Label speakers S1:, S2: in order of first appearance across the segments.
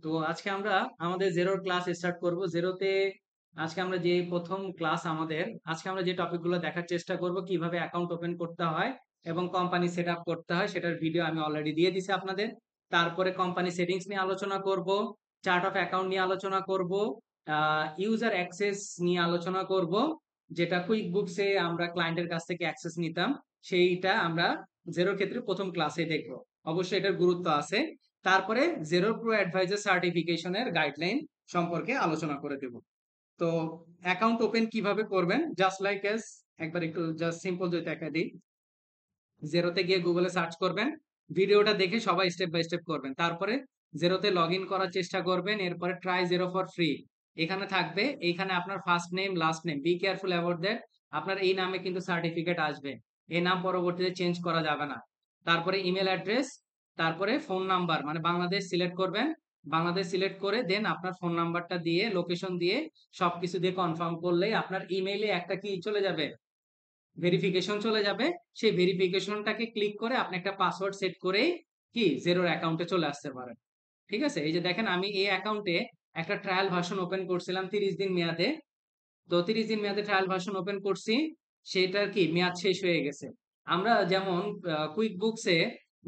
S1: তো আজকে আমরা আমাদের জেরোর ক্লাস স্টার্ট করব। জেরোতে আজকে আমরা যে প্রথম ক্লাস আমাদের, আজকে আমরা যে টপিকগুলো দেখার চেষ্টা করব কিভাবে অ্যাকাউন্ট ওপেন করতে হয় এবং কোম্পানি সেট আপ করতে হয়, সেটার ভিডিও আমি অলরেডি দিয়ে দিছি আপনাদের। তারপরে কোম্পানি সেটিংস নিয়ে আলোচনা করব, চার্ট অফ অ্যাকাউন্ট নিয়ে আলোচনা করব, ইউজার অ্যাক্সেস নিয়ে আলোচনা করব, যেটা কুইক বুকসে আমরা ক্লায়েন্টের কাছ থেকে অ্যাক্সেস নিতাম, সেইটা আমরা জেরোর ক্ষেত্রে প্রথম ক্লাসে দেখব। অবশ্যই এটার গুরুত্ব আছে। তারপরে জেরো প্রো অ্যাডভাইজার সার্টিফিকেশনের গাইডলাইন সম্পর্কে আলোচনা করে দেব। তো অ্যাকাউন্ট ওপেন কিভাবে করবেন, জাস্ট লাইক এস, একবার একটু জাস্ট সিম্পল যদি দেখা দিই। জেরোতে গিয়ে গুগলে সার্চ করবেন, ভিডিওটা দেখে সবাই স্টেপ বাই স্টেপ করবেন। তারপরে জেরোতে লগ ইন করার চেষ্টা করবেন। এরপরে ট্রাই জেরো ফর ফ্রি এখানে থাকবে। এইখানে আপনার first name last name, be careful about that. আপনার এই নামে কিন্তু সার্টিফিকেট আসবে, এই নাম পরবর্তীতে চেঞ্জ করা যাবে না। তারপরে ইমেল অ্যাড্রেস, তারপরে ফোন নাম্বার, মানে বাংলাদেশ সিলেক্ট করবেন। বাংলাদেশ সিলেক্ট করে দেন আপনার ফোন নাম্বারটা দিয়ে লোকেশন দিয়ে সবকিছু দিয়ে কনফার্ম করলেই আপনার ইমেইলে একটা কি চলে যাবে, ভেরিফিকেশন চলে যাবে। সেই ভেরিফিকেশনটাকে ক্লিক করে আপনি একটা পাসওয়ার্ড সেট করে কি জেরোর অ্যাকাউন্টে চলে আসতে পারেন। ঠিক আছে, এই যে দেখেন আমি এই অ্যাকাউন্টে একটা ট্রায়াল ভার্সন ওপেন করছিলাম 30 দিন মেয়াদে। তো 30 দিন মেয়াদে ট্রায়াল ভার্সন ওপেন করছি, সেটার কি মেয়াদ শেষ হয়ে গেছে। আমরা যেমন কুইক বুকসে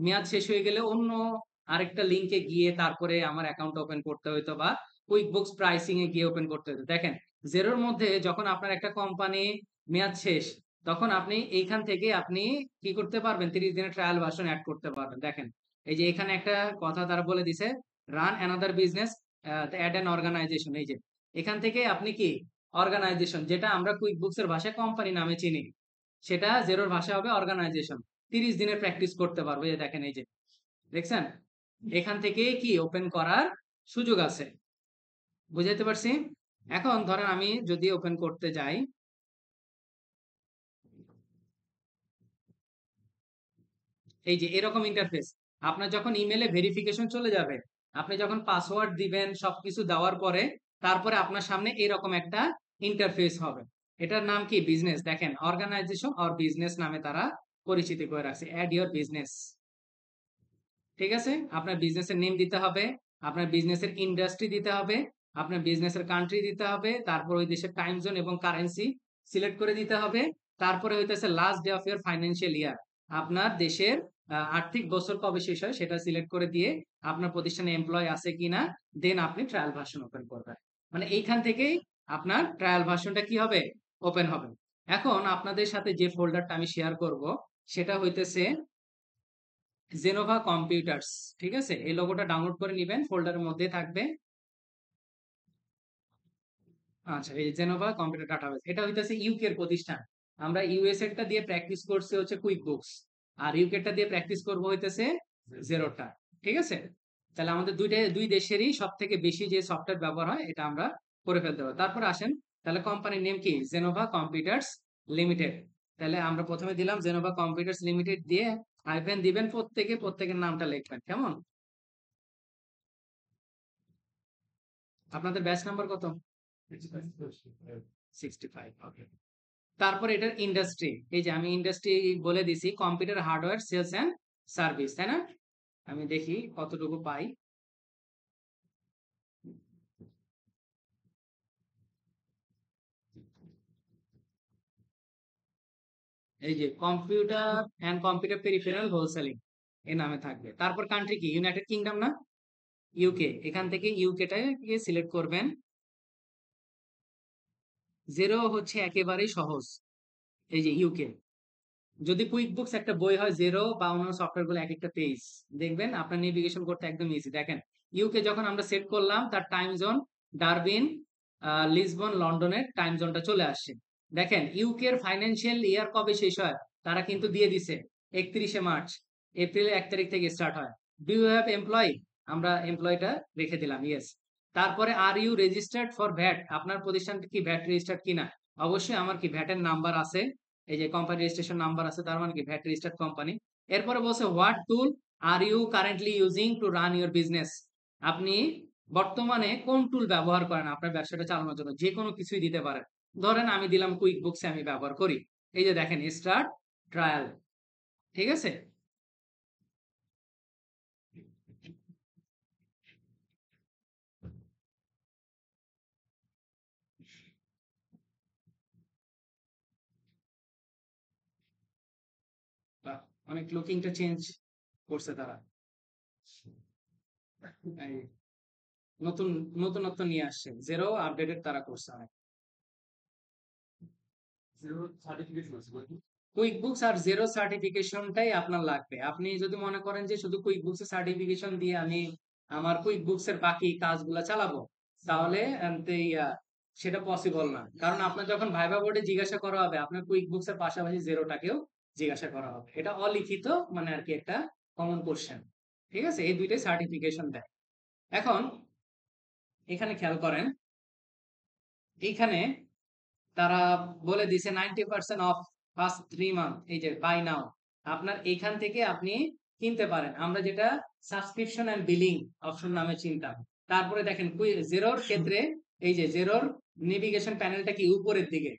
S1: মেয়াদ শেষ হয়ে গেলে অন্য আরেকটা লিংকে গিয়ে তারপরে আমার অ্যাকাউন্ট ওপেন করতে হইতো, বা কুইক বুকস প্রাইসিং এ গিয়ে ওপেন করতে হতো। দেখেন জেরোর মধ্যে যখন আপনার একটা কোম্পানি মেয়াদ শেষ, তখন আপনি এইখান থেকে আপনি কি করতে পারবেন, 30 দিনের ট্রায়াল ভার্সন অ্যাড করতে পারবেন। দেখেন এই যে এখানে একটা কথা তারা বলে দিছে, run another business add an organisation. এই যে এখান থেকে আপনি কি অর্গানাইজেশন, যেটা আমরা কুইক বুকস এর ভাষায় কোম্পানি নামে চিনি, সেটা জেরোর ভাষা হবে অর্গানাইজেশন। 30 দিনের প্র্যাকটিস করতে পারবো। এই যে দেখেন, এই যে দেখছেন, এখান থেকে কি ওপেন করার সুযোগ আছে। বুঝাইতে পারছি? এখন ধরেন আমি যদি ওপেন করতে যাই, এই যে এরকম ইন্টারফেস। আপনার যখন ইমেলে ভেরিফিকেশন চলে যাবে, আপনি যখন পাসওয়ার্ড দিবেন সবকিছু দেওয়ার পরে, তারপরে আপনার সামনে এরকম একটা ইন্টারফেস হবে। এটার নাম কি, বিজনেস। দেখেন অর্গানাইজেশন আর বিজনেস নামে তারা পরিচিতি করে রাখছে, অ্যাড ইওর বিজনেস। ঠিক আছে, আপনার বিজনেসের নেম দিতে হবে, আপনার বিজনেসের ইন্ডাস্ট্রি দিতে হবে, আপনার বিজনেসের কান্ট্রি দিতে হবে, তারপর ওই দেশের টাইম জোন এবং কারেন্সি সিলেক্ট করে দিতে হবে। তারপরে হইতেছে last day of year financial year, আপনার দেশের আর্থিক বছর কবে শেষ হয় সেটা সিলেক্ট করে দিয়ে আপনার প্রতিষ্ঠানে এমপ্লয় আছে কিনা, দেন আপনি ট্রায়াল ভার্সন ওপেন করবেন। মানে এইখান থেকেই আপনার ট্রায়াল ভার্সনটা কি হবে, ওপেন হবে। এখন আপনাদের সাথে যে ফোল্ডারটা আমি শেয়ার করব, সেটা হইতেছে জেনোভা কম্পিউটার্স। ঠিক আছে, এই লোগোটা ডাউনলোড করে নিবেন, ফোল্ডারের মধ্যে থাকবে। আচ্ছা, এই জেনোভা কম্পিউটার ডাটাবেস, এটা হইতেছে ইউকে এর প্রতিষ্ঠান। আমরা ইউএস এরটা দিয়ে প্র্যাকটিস করছি হচ্ছে কুইক বুকস, আর ইউকে টা দিয়ে প্র্যাকটিস করব হইতেছে জেরোটা। ঠিক আছে, তাহলে আমাদের দুই দেশেরই সব থেকে বেশি যে সফটওয়্যার ব্যবহার হয় এটা আমরা করে ফেলতে পারবো। তারপর আসেন, তাহলে কোম্পানির নেম কি, জেনোভা কম্পিউটার্স লিমিটেড। তাহলে আমরা প্রথমে দিলাম জেনোভা কম্পিউটার্স লিমিটেড দিয়ে হাইফেন দিবেন, প্রত্যেকের নামটা লিখবেন। কেমন? আপনাদের ব্যাচ নাম্বার কত? 65। ওকে। তারপর এটার ইন্ডাস্ট্রি, এই যে আমি ইন্ডাস্ট্রি বলে দিছি, computer hardware sales and service, তাই না? আমি দেখি কতটুকু পাই। এই যে computer and computer peripheral wholesaling এর নামে থাকবে। তারপর কান্ট্রি কি, ইউনাইটেড কিংডম না, ইউকে। এখান থেকে ইউকেটাকে সিলেক্ট করবেন। জেরো হচ্ছে একেবারেই সহজ, এই যে ইউকে। যদি কুইক বুকস একটা বই হয়, জেরো বা অন্যান্য সফটওয়্যার গুলো এক একটা পেজ, দেখবেন আপনার নেভিগেশন করতে একদম ইজি। দেখেন ইউকে যখন আমরা সেট করলাম, তার টাইম জোন ডারবিন, লিসবন, লন্ডনের টাইম জোনটা চলে আসছে। দেখেন ইউকে এর ফাইন্যান্সিয়াল ইয়ার কবে শেষ হয়, তারা কিন্তু দিয়ে দিছে 31শে মার্চ। এপ্রিলের 1 তারিখ থেকে স্টার্ট হয়। ডু ইউ হ্যাভ এমপ্লয়, আমরা এমপ্লয়টা রেখে দিলাম, ইয়েস। তারপরে are you registered for VAT, আপনার প্রতিষ্ঠানটা কি ভ্যাট রেজিস্টার্ড কিনা। অবশ্যই আমার কি ভ্যাটের নাম্বার আছে, এই যে কোম্পানি রেজিস্ট্রেশন নাম্বার আছে, তার মানে কি ভ্যাট রেজিস্টার্ড কোম্পানি। এরপরে বলছে what tool are you currently using to run your business, আপনি বর্তমানে কোন টুল ব্যবহার করেন আপনার ব্যবসাটা চালানোর জন্য। যে কোনো কিছুই দিতে পারেন, ধরেন আমি দিলাম কুইক বুকসে আমি ব্যবহার করি। এই যে দেখেন স্টার্ট ট্রায়াল। ঠিক আছে, অনেক লুকিংটা চেঞ্জ করছে তারা, এই নতুন নতুনত্ব নিয়ে আসছে, জেরো আপডেটেড তারা করছে অনেক। কুইক বুকস আর জেরো সার্টিফিকেশনটাই আপনার লাগবে। আপনি যদি মনে করেন যে শুধু কুইক বুকস এর সার্টিফিকেশন দিয়ে আমি আমার কুইক বুকস এর বাকি কাজগুলো চালাবো, তাহলে সেটা পসিবল না। কারণ আপনার যখন ভাইবা বোর্ডে জিজ্ঞাসা করা হবে, আপনার কুইক বুকস এর পাশাপাশি জেরোটাকেও জিজ্ঞাসা করা হবে। এটা অলিখিত, মানে আর কি একটা কমন কোশ্চেন। ঠিক আছে, এই দুইটাই সার্টিফিকেশন দেয়। এখন এখানে খেয়াল করেন, এইখানে তারা বলে দিছে 90% অফ ফার্স্ট 3 মান্থ, এই যে বাই নাও। আপনার এখান থেকে আপনি কিনতে পারেন, আমরা যেটা সাবস্ক্রিপশন এন্ড বিলিং অপশন নামে চিনতাম। তারপরে দেখেন জেরোর ক্ষেত্রে এই যে জেরোর নেভিগেশন প্যানেলটা কি উপরের দিকে,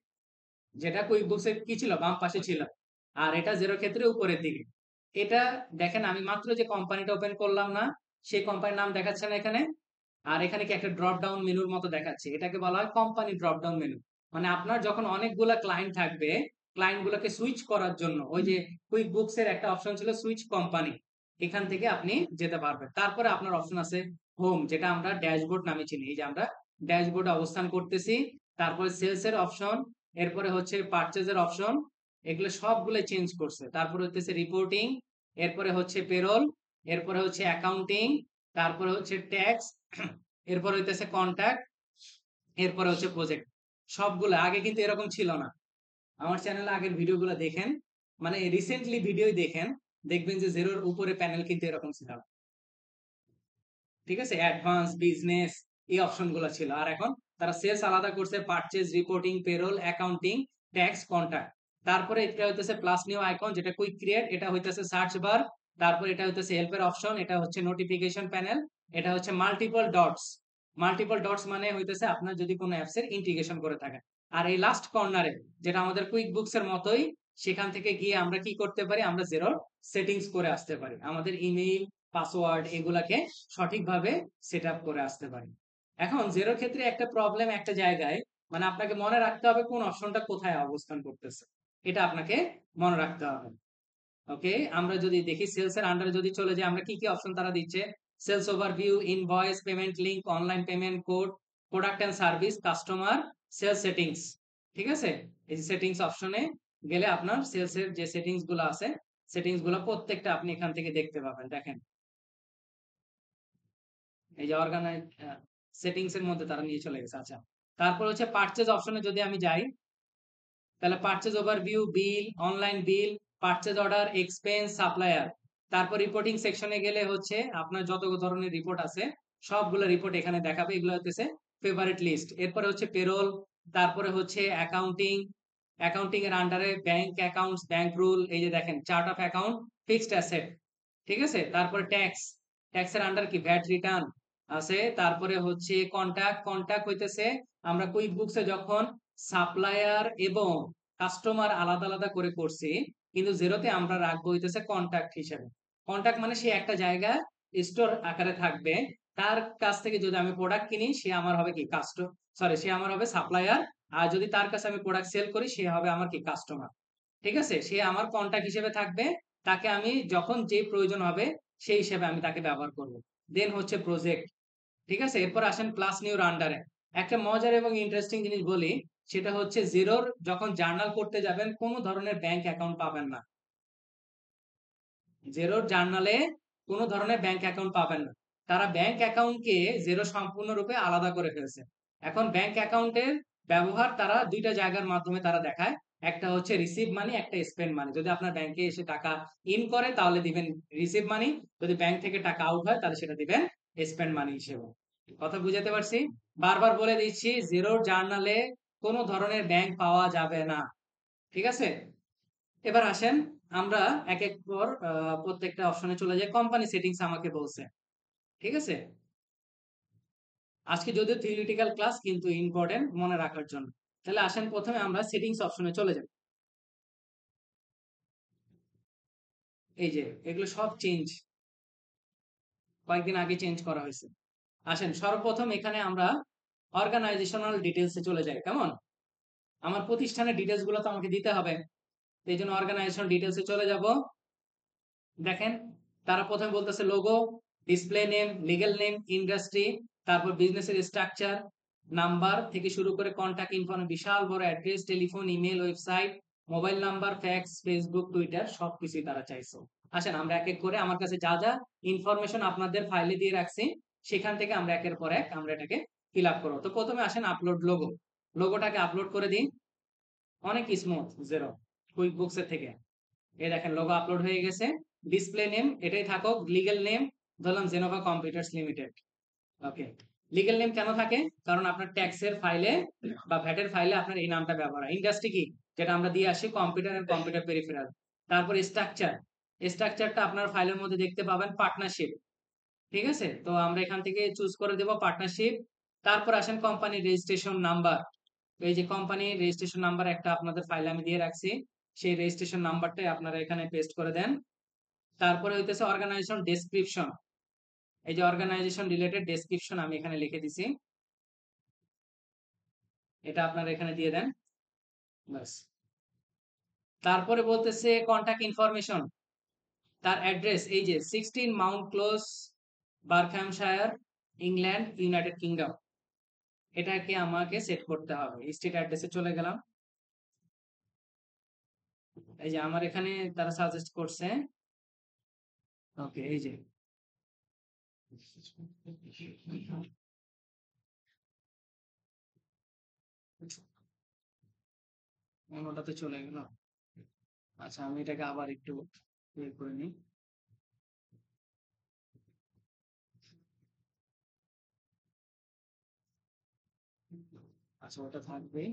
S1: যেটা কুইক বুকস এর কি ছিল বাম পাশে ছিল, আর এটা জেরোর ক্ষেত্রে উপরের দিকে। এটা দেখেন আমি মাত্র যে কোম্পানিটা ওপেন করলাম না, সেই কোম্পানির নাম দেখাচ্ছে না এখানে। আর এখানে কি একটা ড্রপ ডাউন মেনুর মতো দেখাচ্ছে, এটাকে বলা হয় কোম্পানি ড্রপ ডাউন মেনু। মানে আপনার যখন অনেকগুলা ক্লায়েন্ট থাকবে, ক্লায়েন্ট গুলোকে সুইচ করার জন্য ওই যে কুইক বুকস এর একটা অপশন ছিল সুইচ কোম্পানি, এখান থেকে আপনি যেতে পারবেন। তারপরে আপনার অপশন আছে হোম, যেটা আমরা ড্যাশবোর্ড নামে চিনি, এই যে আমরা ড্যাশবোর্ডে অবস্থান করতেছি। তারপরে সেলস এর অপশন, এরপরে হচ্ছে পারচেজ এর অপশন, এগুলো সবগুলো চেঞ্জ করছে। তারপরে হচ্ছে রিপোর্টিং, এরপরে হচ্ছে পেরোল, এরপরে হচ্ছে অ্যাকাউন্টিং, তারপরে হচ্ছে ট্যাক্স, এরপর হইতেছে কন্ট্যাক্ট, এরপরে হচ্ছে প্রজেক্ট। সবগুলো আগে কিন্তু এরকম ছিল না। আমার চ্যানেলে আগের ভিডিওগুলো দেখেন, মানে রিসেন্টলি ভিডিও দেখেন, দেখবেন যে জেরোর উপরে প্যানেল কিন্তু এরকম ছিল না। ঠিক আছে, অ্যাডভান্স, বিজনেস, এই অপশন গুলো ছিল। আর এখন তারা সেলস আলাদা করছে, purchase, reporting, payroll, accounting, tax, contact. তারপরে এটা হইতেছে প্লাস নিউ আইকন, যেটা কুইক ক্রিয়েট, এটা হইতেছে সার্চ বার। তারপর এটা হইতেছে হেল্পের অপশন, এটা হচ্ছে নোটিফিকেশন প্যানেল, এটা হচ্ছে মাল্টিপল ডটস। মাল্টিপল ডটস মানে হইতেছে আপনার যদি কোনো অ্যাপস এর ইন্টিগ্রেশন করে থাকেন। আর এই লাস্ট কর্নারে, যেটা আমাদের কুইক বুকস এর মতোই, সেখান থেকে গিয়ে আমরা কি করতে পারি, আমরা জেরোর সেটিংস করে আসতে পারি, আমাদের ইমেইল, পাসওয়ার্ড, এগুলাকে সঠিকভাবে সেট আপ করে আসতে পারি। এখন জেরোর ক্ষেত্রে একটা প্রবলেম একটা জায়গায়, মানে আপনাকে মনে রাখতে হবে কোন অপশনটা কোথায় অবস্থান করতেছে, এটা আপনাকে মনে রাখতে হবে। ওকে, আমরা যদি দেখি সেলস এর আন্ডারে যদি চলে যাই, আমরা কি কি অপশন তারা দিচ্ছে, sales overview, invoice, payment link, online payment code, product and service, customer, sales settings. ঠিক আছে, এই সেটিংস অপশনে গেলে আপনার সেলস এর যে সেটিংস গুলো আছে, সেটিংস গুলো প্রত্যেকটা আপনি এখান থেকে দেখতে পাবেন। দেখেন এই যে অর্গানাইজ সেটিংস এর মধ্যে তারা নিয়ে চলে গেছে। আচ্ছা, তারপর হচ্ছে পারচেজ অপশনে যদি আমি যাই, তাহলে পারচেজ ওভারভিউ, বিল, অনলাইন বিল, পারচেজ অর্ডার, এক্সপেন্স, সাপ্লায়ার। তারপর রিপোর্টিং সেকশনে গেলে হচ্ছে আপনার যত ধরনের রিপোর্ট আছে সবগুলো রিপোর্ট এখানে দেখাবে, এগুলো হচ্ছে ফেভারিট লিস্ট। এরপরে হচ্ছে পেরোল, তারপরে হচ্ছে অ্যাকাউন্টিং, অ্যাকাউন্টিং এর আন্ডারে ব্যাংক অ্যাকাউন্টস, ব্যাংক রুল, এই যে দেখেন chart of account, fixed asset. ঠিক আছে, তারপরে ট্যাক্স, ট্যাক্সের আন্ডার কি ভ্যাট রিটার্ন আছে। তারপরে হচ্ছে কন্টাক্ট, কন্টাক্ট হইতেছে আমরা কুইক বুকসে যখন সাপ্লায়ার এবং কাস্টমার আলাদা আলাদা করে করছি, কিন্তু জেরোতে আমরা রাখবো হইতেছে কন্টাক্ট হিসেবে। কন্টাক্ট মানে সে একটা জায়গায় স্টোর আকারে থাকবে, তার কাছ থেকে যদি আমি প্রোডাক্ট কিনি সে আমার হবে কি সে আমার হবে সাপ্লায়ার। আর যদি তার কাছে আমি প্রোডাক্ট সেল করি সে হবে আমার কি কাস্টমার। ঠিক আছে, সে আমার কন্টাক্ট হিসেবে থাকবে, তাকে আমি যখন যে প্রয়োজন হবে সেই হিসেবে আমি তাকে ব্যবহার করব। দেন হচ্ছে প্রজেক্ট। ঠিক আছে, এরপর আসেন প্লাস নিউর আন্ডারে। একটা মজার এবং ইন্টারেস্টিং জিনিস বলি, সেটা হচ্ছে জিরোর যখন জার্নাল করতে যাবেন কোনো ধরনের ব্যাংক অ্যাকাউন্ট পাবেন না। জেরোর জার্নালে কোনো ধরনের ব্যাংক অ্যাকাউন্ট পাবেন না। তারা ব্যাংক অ্যাকাউন্টকে জেরো সম্পূর্ণরূপে আলাদা করে ফেলছে। এখন ব্যাংক অ্যাকাউন্টের ব্যবহার তারা দুইটা জায়গার মাধ্যমে তারা দেখায়, একটা হচ্ছে রিসিভ মানি, একটা স্পেন্ড মানি। যদি আপনার ব্যাংকে এসে টাকা ইন করে তাহলে দিবেন রিসিভ মানি, যদি ব্যাংক থেকে টাকা আউট হয় তাহলে সেটা দিবেন স্পেন্ড মানি হিসেবে। কথা বুঝাতে পারছি? বারবার বলে দিচ্ছি, জেরোর জার্নালে কোনো ধরনের ব্যাংক পাওয়া যাবে না। ঠিক আছে, এবার আসেন আমরা এক এক পর প্রত্যেকটা অপশনে চলে যাই। কোম্পানি সেটিংস আমাকে বলছে। ঠিক আছে, আজকে যদিও থিওরিটিক্যাল ক্লাস কিন্তু ইম্পর্টেন্ট মনে রাখার জন্য। তাহলে আসেন প্রথমে আমরা সেটিংস অপশনে চলে যাই। এই যে এগুলো সব চেঞ্জ, কয়েকদিন আগে চেঞ্জ করা হয়েছে। আসেন সর্বপ্রথম এখানে আমরা অর্গানাইজেশনাল ডিটেলসে চলে যাই। কেমন, আমার প্রতিষ্ঠানের ডিটেলস গুলো তো আমাকে দিতে হবে, এই জন্য অর্গানাইজেশন ডিটেলসে চলে যাব। দেখেন তারা প্রথমে বলতেছে logo, display name, legal name, industry, তারপর বিজনেসের স্ট্রাকচার, নাম্বার থেকে শুরু করে কন্টাক্ট ইনফরমেশন, বিশাল বড় address, telephone, email, website, mobile number, fax, Facebook, Twitter সবকিছুই তারা চাইছে। আসেন আমরা এক এক করে আমার কাছে যা যা ইনফরমেশন আপনাদের ফাইলে দিয়ে রাখছি সেখান থেকে আমরা একের পর এক আমরা এটাকে ফিল আপ করবো। তো প্রথমে আসেন আপলোড লোগো, লোগোটাকে আপলোড করে দিন। অনেক স্মুথ জেরো কুইক বুকস এর থেকে। এই দেখেন লোগো আপলোড হয়ে গেছে। ডিসপ্লে নেম এটাই থাকুক, লিগ্যাল নেম ধরলাম জেনোভা কম্পিউটার্স লিমিটেড। ওকে, লিগ্যাল নেম কেন থাকে? কারণ আপনার ট্যাক্সের ফাইলে বা ভ্যাটের ফাইলে আপনার এই নামটা ব্যবহার হয়। ইন্ডাস্ট্রি কি, যেটা আমরা দিয়ে আসি কম্পিউটার এন্ড কম্পিউটার পেরিফেরাল। তারপর স্ট্রাকচার, স্ট্রাকচারটা আপনার ফাইলের মধ্যে দেখতে পাবেন পার্টনারশিপ। ঠিক আছে, তো আমরা এখান থেকে চুজ করে দেব পার্টনারশিপ। তারপর আসেন কোম্পানি রেজিস্ট্রেশন নাম্বার। এই যে কোম্পানি রেজিস্ট্রেশন নাম্বার একটা আপনাদের ফাইলে আমি দিয়ে রাখছি, সেই রেজিস্ট্রেশন নাম্বারটাই আপনারা এখানে পেস্ট করে দেন। তারপরে হইতেছে অর্গানাইজেশন ডেসক্রিপশন, এই যে অর্গানাইজেশন রিলেটেড ডেসক্রিপশন আমি এখানে লিখে দিছি, এটা আপনারা এখানে দিয়ে দেন বাস। তারপরে বলতেছে কন্টাক্ট ইনফরমেশন, তার অ্যাড্রেস এই যে 16 Mount Close, Berkhamshire, England, United Kingdom, এটাকে আমাকে সেট করতে হবে। স্ট্রিট অ্যাড্রেসে চলে গেলাম। এই যে আমার এখানে তারা সাজেস্ট করছে। ওকে, এই যে অন্যটাতে চলে গেল। আচ্ছা আমি এটাকে আবার একটু ইয়ে করে নিই। আচ্ছা ওটা থাকবে।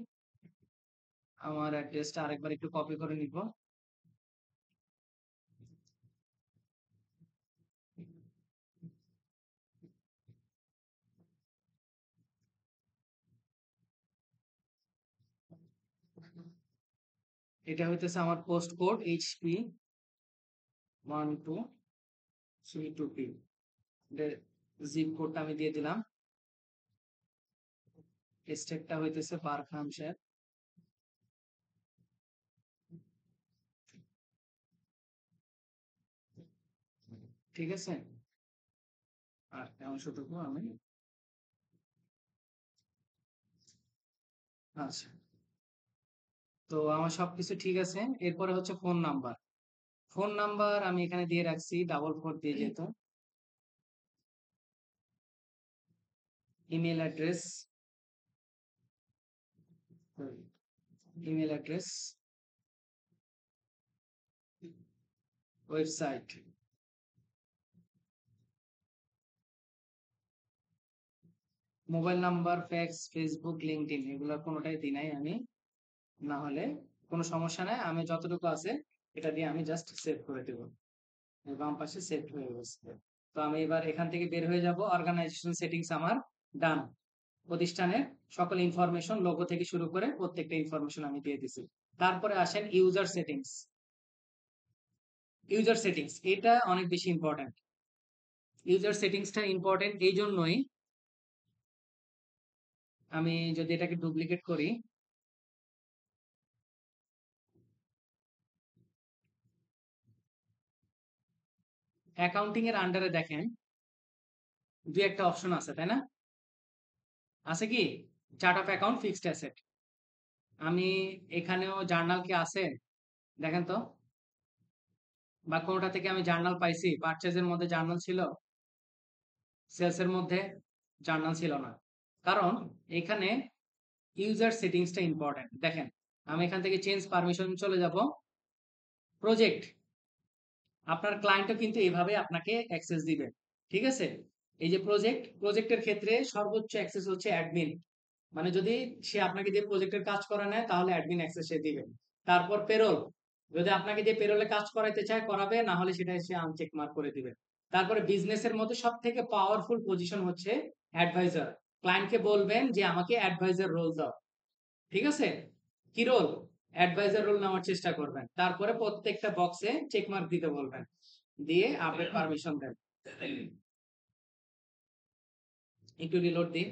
S1: আমার অ্যাড্রেসটা আরেকবার একটু কপি করে নিব। এটা হইতেছে আমার post code HP 1232P। Zip কোডটা আমি দিয়ে দিলাম। স্টেটটা হইতেছে বার্কহামশায়ার। ঠিক আছে, আর অংশটুকু আমি, আচ্ছা তো আমার সবকিছু ঠিক আছে। এরপরে হচ্ছে ফোন নাম্বার, ফোন নাম্বার আমি এখানে দিয়ে রাখছি 44 দিয়ে যেত। Email address, email address, website, mobile number, fax, Facebook, LinkedIn এগুলো কোনোটাই দিই নাই আমি। না হলে কোনো সমস্যা নাই, আমি যতটুকু আছে এটা দিয়ে আমি জাস্ট সেভ করে দেব। বাম পাশে সেভ হয়ে গেছে। তো আমি এবার এখান থেকে বের হয়ে যাব। অর্গানাইজেশন সেটিংস আমার ডান। প্রতিষ্ঠানের সকল ইনফরমেশন লোগো থেকে শুরু করে প্রত্যেকটা ইনফরমেশন আমি দিয়ে দিছি। তারপরে আসেন ইউজার সেটিংস। ইউজার সেটিংস এটা অনেক বেশি ইম্পর্টেন্ট। ইউজার সেটিংসটা ইম্পর্টেন্ট এই জন্যই, আমি যদি এটাকে ডুপ্লিকেট করি, অ্যাকাউন্টিং এর আন্ডারে দেখেন দুই একটা অপশন আছে তাই না? আছে কি? Chart of account, fixed asset. আমি এখানেও জার্নাল কি আছে দেখেন তো, বা কোনটা থেকে আমি জার্নাল পাইছি? পারচেজের মধ্যে জার্নাল ছিল, সেলস এর মধ্যে জার্নাল ছিল না। কারণ এখানে ইউজার সেটিংসটা ইম্পর্টেন্ট। দেখেন আমি এখান থেকে চেঞ্জ পারমিশন চলে যাব। প্রজেক্ট, আপনার ক্লায়েন্টও কিন্তু এইভাবে আপনাকে অ্যাক্সেস দিবে। ঠিক আছে, এই যে প্রজেক্ট, প্রজেক্টের ক্ষেত্রে সর্বোচ্চ অ্যাক্সেস হচ্ছে অ্যাডমিন, মানে যদি সে আপনাকে দিয়ে প্রজেক্টের কাজ করা নেয় তাহলে অ্যাডমিন অ্যাক্সেস সে দিবে। তারপর পেরোল, যদি আপনাকে দিয়ে পেরোলে কাজ করাইতে চায় করাবে, না হলে সেটা সে আনচেক মার্ক করে দিবে। তারপরে বিজনেসের মধ্যে সব থেকে পাওয়ারফুল পজিশন হচ্ছে অ্যাডভাইজার। ক্লায়েন্টকে বলবেন যে আমাকে অ্যাডভাইজার রোল দাও। ঠিক আছে, কি রোল? অ্যাডভাইজার রোল নেওয়ার চেষ্টা করবেন। তারপরে প্রত্যেকটা বক্সে চেক মার্ক দিতে বলবেন, দিয়ে আপডেট পারমিশন দেন। একটু রিলোড দিন।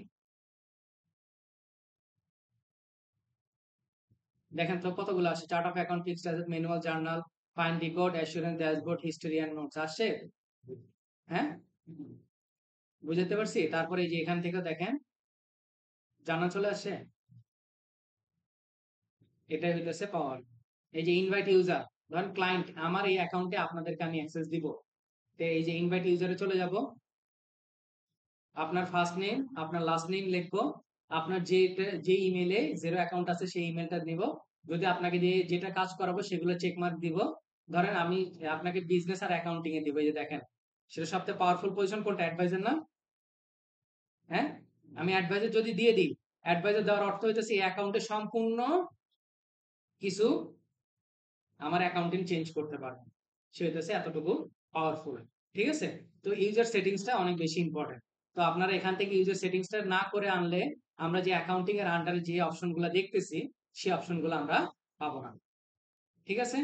S1: দেখেন তো কতগুলো আছে, chart of account, fixed asset, manual, journal, find record, assurance, dashboard, history and notes আসছে। হ্যাঁ, বুঝতে পারছি। তারপরে এই যে এখান থেকে দেখেন জানা চলে আসছে, এটাই হইতেছে পাওয়ার। এই যে ইনভাইট ইউজার, ধরেন ক্লায়েন্ট আমার এই অ্যাকাউন্টে আপনাদেরকে আমি অ্যাক্সেস দিব, তো এই যে ইনভাইট ইউজারে চলে যাব, আপনার ফার্স্ট নেম আপনার লাস্ট নেম লিখবো, আপনার যে ইমেলে জিরো অ্যাকাউন্ট আছে সেই ইমেলটা দিব, যদি আপনাকে দিয়ে যেটা কাজ করাবো সেগুলো চেক মার্ক দিব। ধরেন আমি আপনাকে বিজনেস আর অ্যাকাউন্টিং এ দিব, এই যে দেখেন সেটা সবচেয়ে পাওয়ারফুল পজিশন কোনটা? অ্যাডভাইজার না? হ্যাঁ, আমি অ্যাডভাইজার যদি দিয়ে দিই, অ্যাডভাইজার দেওয়ার অর্থ হইতেছে এই অ্যাকাউন্টে সম্পূর্ণ কিছু আমার অ্যাকাউন্টিং চেঞ্জ করতে পারবে, সে হইতেছে এতটুকু পাওয়ারফুল। ঠিক আছে, তো ইউজার সেটিংসটা অনেক বেশি ইম্পর্টেন্ট। তো আপনারা এখান থেকে ইউজার সেটিংসটা না করে আনলে আমরা যে অ্যাকাউন্টিং এর আন্ডারে যে অপশনগুলো দেখতেছি সেই অপশনগুলো আমরা পাবো না। ঠিক আছে,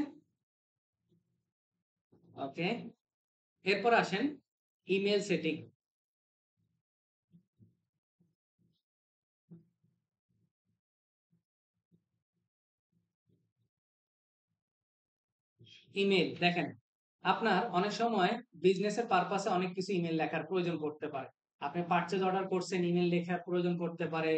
S1: ওকে। এরপর আসেন ইমেল সেটিং। ইমেল দেখেন, আপনার অনেক সময় বিজনেসের পারপাসে অনেক কিছু ইমেল লেখার প্রয়োজন পড়তে পারে। আপনি পারচেজ অর্ডার করছেন, ইমেল লেখার প্রয়োজন পড়তে পারে।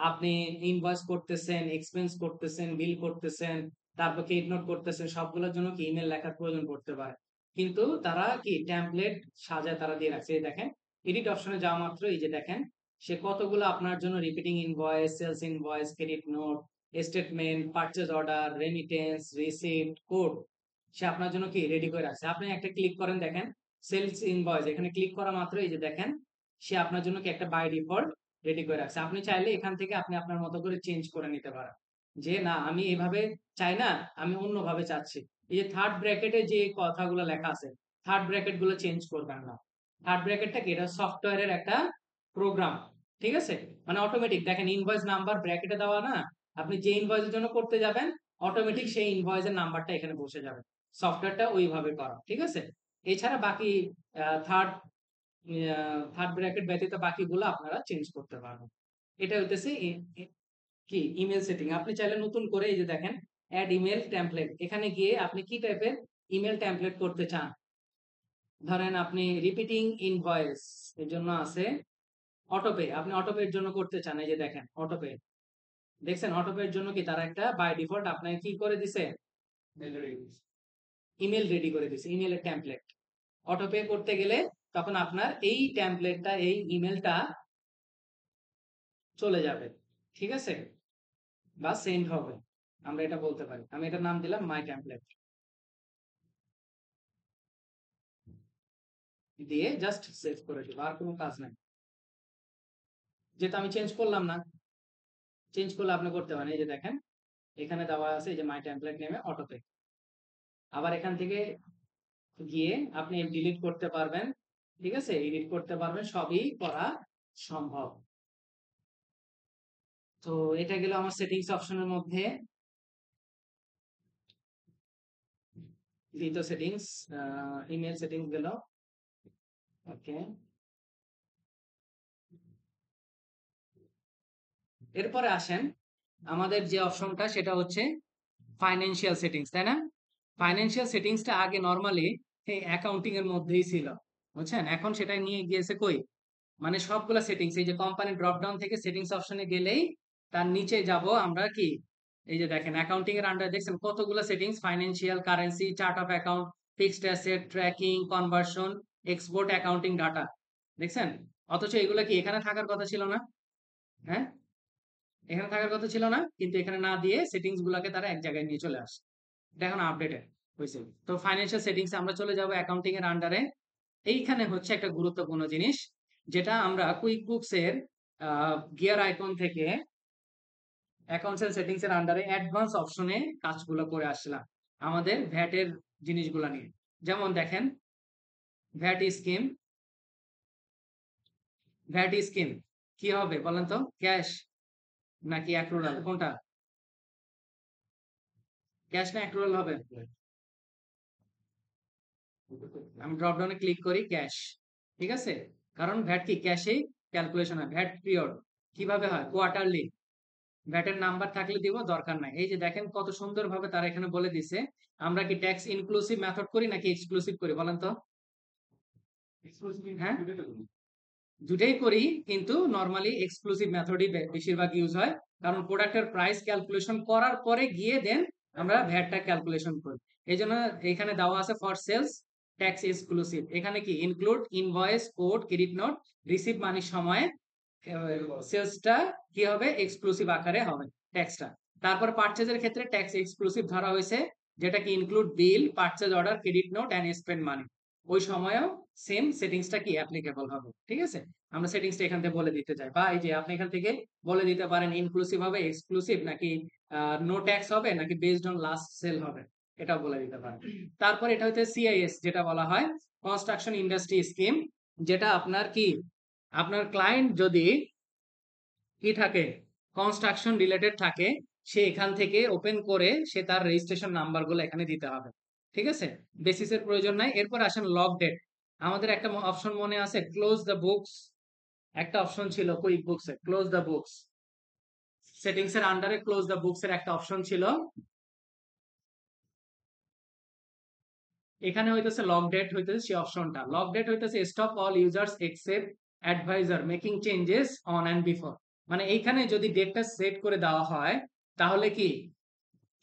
S1: আপনি ইনভয়েস করতেছেন, এক্সপেন্স করতেছেন, বিল করতেছেন, তারপর ক্রেডিট নোট করতেছেন, সবগুলোর জন্য কি ইমেল লেখার প্রয়োজন পড়তে পারে। কিন্তু তারা কি টেমপ্লেট সাজায় তারা দিয়ে রাখছে। এই দেখেন এডিট অপশনে যাওয়া মাত্র এই যে দেখেন সে কতগুলো আপনার জন্য repeating invoice, sales invoice, credit note, statement, purchase order, remittance, receipt, code সে আপনার জন্য কি রেডি করে রাখছে। আপনি একটা ক্লিক করেন দেখেন সেলস ইনভয়েস, এখানে ক্লিক করা মাত্র এই যে দেখেন সে আপনার জন্য কি একটা বাই ডিফল্ট রেডি করে রাখছে। আপনি চাইলে এখান থেকে আপনি আপনার মতো করে চেঞ্জ করে নিতে পারেন, যে না আমি এভাবে চাই না, আমি অন্যভাবে চাচ্ছি। এই যে থার্ড ব্র্যাকেটে যে কথাগুলো লেখা আছে, থার্ড ব্র্যাকেট গুলো চেঞ্জ করবেন না। থার্ড ব্র্যাকেটটা কি? এটা সফটওয়্যারের একটা প্রোগ্রাম। ঠিক আছে, মানে অটোমেটিক দেখেন ইনভয়েস নাম্বার ব্র্যাকেটে দেওয়া না, আপনি যে ইনভয়েসের জন্য করতে যাবেন অটোমেটিক সেই ইনভয়েসের নাম্বারটা এখানে বসে যাবে। সফটওয়্যারটা ওইভাবে করা। ঠিক আছে, এছাড়া বাকি থার্ড থার্ড ব্র্যাকেট ব্যতীত বাকিগুলো আপনারা চেঞ্জ করতে পারবেন। এটা হইতেছে কি ইমেল সেটিং। আপনি চাইলে নতুন করে এই যে দেখেন অ্যাড ইমেল টেমপ্লেট, এখানে গিয়ে আপনি কি টাইপের ইমেল টেমপ্লেট করতে চান। ধরেন আপনি রিপিটিং ইনভয়েস এর জন্য আছে অটোপে, আপনি অটোপে এর জন্য করতে চান, এই যে দেখেন অটোপে, দেখছেন অটোপে এর জন্য কি তারা একটা বাই ডিফল্ট আপনাকে কি করে দিছে, ইমেল রেডি করে দিছে, ইমেলের টেমপ্লেট। অটোপে করতে গেলে তখন আপনার এই টেমপ্লেটটা এই ইমেলটা চলে যাবে। ঠিক আছে, বা সেন্ড হবে, আমরা এটা বলতে পারি। আমি এটার নাম দিলাম মাই টেমপ্লেট, দিয়ে জাস্ট সেভ করে দিব, আর কোনো কাজ নাই। যেটা আমি চেঞ্জ করলাম না, চেঞ্জ করলে আপনি করতে পারেন। এই যে দেখেন এখানে দেওয়া আছে এই যে মাই টেমপ্লেট নেমে অটোপে। আবার এখান থেকে গিয়ে আপনি ডিলিট করতে পারবেন। ঠিক আছে, এডিট করতে পারবেন, সবই করা সম্ভব। তো এটা গেল আমার সেটিংস অপশনের মধ্যে দ্বিতীয় সেটিংস, ইমেল সেটিংস গেল। ওকে, এরপরে আসেন আমাদের যে অপশনটা সেটা হচ্ছে ফাইন্যান্সিয়াল সেটিংস, তাই না? ফাইন্যান্সিয়াল সেটিংসটা আগে নরমালি এই অ্যাকাউন্টিং এর মধ্যেই ছিল, বুঝছেন? এখন সেটা নিয়ে গিয়েছে কই, মানে সবগুলা সেটিংস এই যে কোম্পানি ড্রপ ডাউন থেকে সেটিংস অপশনে গেলেই তার নিচে যাব আমরা কি, এই যে দেখেন অ্যাকাউন্টিং এর আন্ডারে দেখছেন কতগুলো settings, financial, currency, chart of account, fixed asset, tracking, conversion, export, accounting data, দেখছেন? অথচ এগুলো কি এখানে থাকার কথা ছিল না? হ্যাঁ, এখানে থাকার কথা ছিল না, কিন্তু এখানে না দিয়ে সেটিংস গুলাকে তারা এক জায়গায় নিয়ে চলে আসে। এটা এখন আপডেটেড হয়েছে। তো ফাইন্যান্সিয়াল সেটিংস আমরা চলে যাব অ্যাকাউন্টিং এর আন্ডারে। এইখানে হচ্ছে একটা গুরুত্বপূর্ণ জিনিস, যেটা আমরা কুইক বুকস এর গিয়ার আইকন থেকে অ্যাকাউন্টস সেটিংস এর আন্ডারে অ্যাডভান্স অপশনে কাজগুলো করে আসলাম আমাদের ভ্যাট এর জিনিসগুলো নিয়ে। যেমন দেখেন ভ্যাট স্কিম, ভ্যাট স্কিম কি হবে বলেন তো, ক্যাশ নাকি অ্যাক্রুয়াল, কোনটা? ক্যাশ না অ্যাক্রুয়াল হবে? আমি ড্রপ ডাউনে ক্লিক করি ক্যাশ। ঠিক আছে, কারণ ভ্যাট কি ক্যাশেই ক্যালকুলেশন হয়। ভ্যাট পিরিয়ড কিভাবে হয়, কোয়ার্টারলি, ভ্যাটের নাম্বার থাকলে দিব, দরকার নাই। এই যে দেখেন কত সুন্দরভাবে তারা এখানে বলে দিছে। আমরা কি ট্যাক্স ইনক্লুসিভ মেথড করি নাকি এক্সক্লুসিভ করি বলেন তো? হ্যাঁ, দুটাই করি, কিন্তু নরমালি এক্সক্লুসিভ মেথডই বেশিরভাগ ইউজ হয়। কারণ প্রোডাক্টের প্রাইস ক্যালকুলেশন করার পরে গিয়ে দেন আমরা ভ্যাটটা ক্যালকুলেশন করি। এই জন্য এখানে দেওয়া আছে ফর সেলস ট্যাক্স এক্সক্লুসিভ। এখানে কি include invoice, code, credit note, receive মানির সময় সেলসটা কি হবে, এক্সক্লুসিভ আকারে হবে ট্যাক্সটা। তারপর পারচেজের ক্ষেত্রে ট্যাক্স এক্সক্লুসিভ ধরা হয়েছে, যেটা কি include bill, purchase order, credit note and spend money. ওই সময়ও সেম সেটিংসটা কি অ্যাপ্লিকেবল হবে। ঠিক আছে, আমরা সেটিংসটা এখান থেকে বলে দিতে চাই, বা এই যে আপনি এখান থেকে বলে দিতে পারেন ইনক্লুসিভ হবে, এক্সক্লুসিভ, নাকি নো ট্যাক্স হবে, নাকি বেসড অন লাস্ট সেল হবে, এটাও বলে দিতে পারেন। তারপর এটা হচ্ছে সিআইএস, যেটা বলা হয় কনস্ট্রাকশন ইন্ডাস্ট্রি স্কিম, যেটা আপনার কি আপনার ক্লায়েন্ট যদি কি থাকে, কনস্ট্রাকশন রিলেটেড থাকে, সে এখান থেকে ওপেন করে সে তার রেজিস্ট্রেশন নাম্বারগুলো এখানে দিতে হবে। ঠিক আছে, বেসিসের প্রয়োজন নাই। এরপর আসেন লক ডেট। আমাদের একটা অপশন মনে আছে, ক্লোজ দ্য বুকস, একটা অপশন ছিল কুইক বুকসে, ক্লোজ দ্য বুকস সেটিংস এর আন্ডারে ক্লোজ দ্য বুকস এর একটা অপশন ছিল। এখানে হইতেছে লক ডেট, হইতেছে সেই অপশনটা। লক ডেট হইতেছে stop all users except adviser making changes on and before. মানে এইখানে যদি ডেটটা সেট করে দেওয়া হয়, তাহলে কি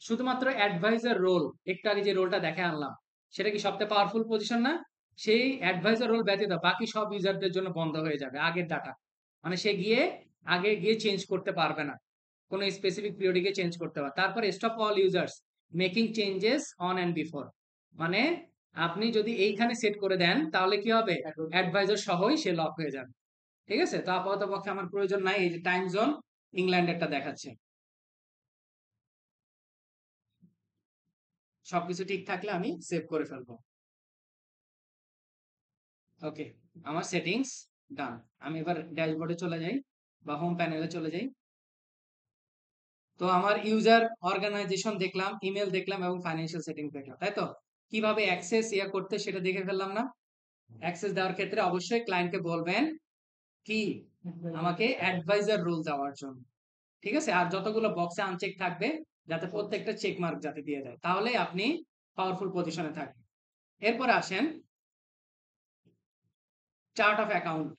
S1: শুধুমাত্র অ্যাডভাইজার রোল, একটু আগে যে রোলটা দেখে আনলাম, সেটা কি সবচেয়ে পাওয়ারফুল পজিশন না? সেই অ্যাডভাইজার রোল ব্যতীত বাকি সব ইউজারদের জন্য বন্ধ হয়ে যাবে আগের ডাটা। মানে সে গিয়ে আগে গিয়ে চেঞ্জ করতে পারবে না, কোনো স্পেসিফিক পিরিয়ডে গিয়ে চেঞ্জ করতে পারবে। তারপর stop all users making changes on and before, মানে আপনি যদি এইখানে সেট করে দেন তাহলে কি হবে, অ্যাডভাইজার সহই সে লক হয়ে যাবে। ঠিক আছে, তো আপাতত পক্ষে আমার প্রয়োজন নাই। এই যে টাইম জোন ইংল্যান্ডেরটা দেখাচ্ছে, সবকিছু ঠিক থাকলে আমি সেভ করে ফেলবো। ওকে, আমার সেটিংস ডান। আমি এবার ড্যাশবোর্ডে চলে যাই বা হোম প্যানেলে চলে যাই। তো আমার ইউজার অর্গানাইজেশন দেখলাম, ইমেল দেখলাম এবং ফাইন্যান্সিয়াল সেটিংস দেখলাম, তাই তো? কিভাবে অ্যাক্সেস করতে সেটা দেখে ফেললাম না? অ্যাক্সেস দেওয়ার ক্ষেত্রে অবশ্যই ক্লায়েন্টকে বলবেন কি আমাকে অ্যাডভাইজার রোল দেওয়ার জন্য। ঠিক আছে, আর যতগুলো বক্সে আনচেক থাকবে যাতে প্রত্যেকটা চেক মার্ক যাতে দিয়ে দেয়, তাহলে আপনি পাওয়ারফুল পজিশনে থাকবেন। এরপর আসেন চার্ট অফ অ্যাকাউন্ট।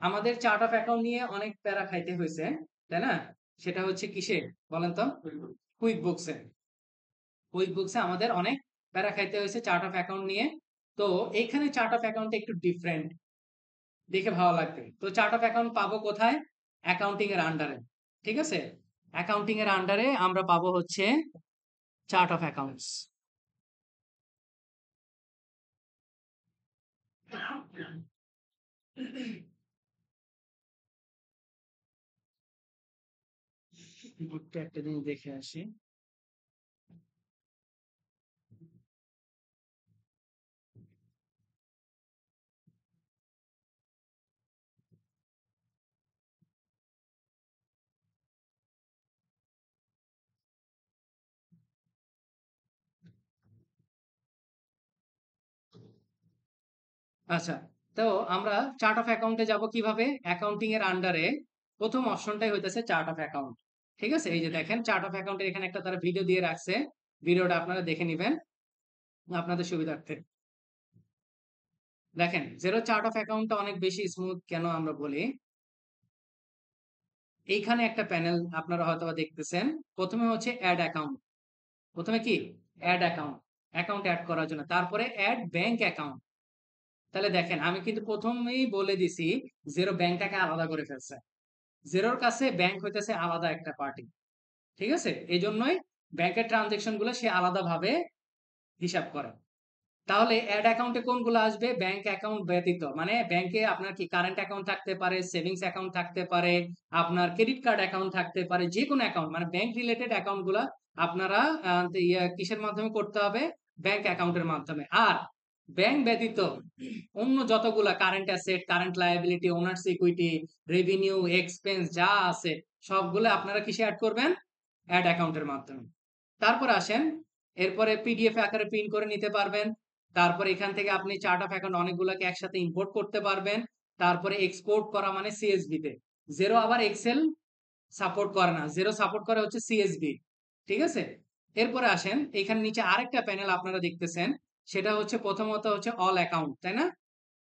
S1: আমাদের চার্ট অফ অ্যাকাউন্ট নিয়ে অনেক প্যারা খাইতে হয়েছে, তাই না? সেটা হচ্ছে কিসে বলেন তো? Quick books. কুইক বুকসে আমাদের অনেক প্যারা খাইতে হয়েছে চার্ট অফ অ্যাকাউন্ট নিয়ে। তো এইখানে চার্ট অফ অ্যাকাউন্ট একটু ডিফারেন্ট, দেখে ভালো লাগবে। তো চার্ট অফ অ্যাকাউন্ট পাবো কোথায়? অ্যাকাউন্টিং এর আন্ডারে। ঠিক আছে, অ্যাকাউন্টিং এর আন্ডারে আমরা পাবো হচ্ছে চার্ট অফ অ্যাকাউন্টস। একটা জিনিস দেখে আসি। আচ্ছা, তো আমরা চার্ট অফ অ্যাকাউন্টে যাব কিভাবে? অ্যাকাউন্টিং এর আন্ডারে প্রথম অপশনটাই হইতেছে চার্ট অফ অ্যাকাউন্ট। ঠিক আছে, এই যে দেখেন চার্ট অফ অ্যাকাউন্টের এখানে একটা তারা ভিডিও দিয়ে রাখছে, ভিডিওটা আপনারা দেখে নিবেন আপনাদের সুবিধার্থে। দেখেন জিরো চার্ট অফ অ্যাকাউন্টটা অনেক বেশি স্মুথ কেন আমরা বলি। এইখানে একটা প্যানেল আপনারা হয়তো দেখতেছেন, প্রথমে হচ্ছে অ্যাড অ্যাকাউন্ট। প্রথমে কি অ্যাড অ্যাকাউন্ট, অ্যাকাউন্ট অ্যাড করার জন্য, তারপরে অ্যাড ব্যাংক অ্যাকাউন্ট। তাহলে দেখেন আমি কিন্তু প্রথমেই বলে দিছি জিরো ব্যাংকটাকে আলাদা করে ফেলছে। জিরোর কাছে ব্যাংক হইতেছে আলাদা একটা পার্টি। ঠিক আছে, এই জন্যই ব্যাংকের ট্রানজেকশন গুলো সে আলাদা ভাবে হিসাব করে। তাহলে অ্যাড অ্যাকাউন্টে কোনগুলো আসবে? ব্যাংক অ্যাকাউন্ট ব্যতীত, মানে ব্যাংকে আপনার কি কারেন্ট অ্যাকাউন্ট থাকতে পারে, সেভিংস অ্যাকাউন্ট থাকতে পারে, আপনার ক্রেডিট কার্ড অ্যাকাউন্ট থাকতে পারে, যে কোনো অ্যাকাউন্ট, মানে ব্যাংক রিলেটেড অ্যাকাউন্ট গুলা আপনারা কিসের মাধ্যমে করতে হবে? ব্যাংক অ্যাকাউন্টের মাধ্যমে। আর ব্যাংক ব্যতীত অন্য যতগুলা current asset, current liability, owners equity, revenue, expense যা আছে সবগুলো আপনারা কিসে অ্যাড করবেন? অ্যাড অ্যাকাউন্টের মাধ্যমে। তারপর আসেন, এরপরে পিডিএফ আকারে প্রিন্ট করে নিতে পারবেন। তারপর এখান থেকে আপনি চার্ট অফ অ্যাকাউন্ট অনেকগুলোকে একসাথে ইম্পোর্ট করতে পারবেন। তারপরে এক্সপোর্ট করা মানে সিএসভি তে। জিরো আবার এক্সেল সাপোর্ট করে না, জেরো সাপোর্ট করে হচ্ছে সিএসবি। ঠিক আছে, এরপরে আসেন এখানে নিচে আরেকটা প্যানেল আপনারা দেখতেছেন, সেটা হচ্ছে প্রথমত হচ্ছে অল অ্যাকাউন্ট, তাই না?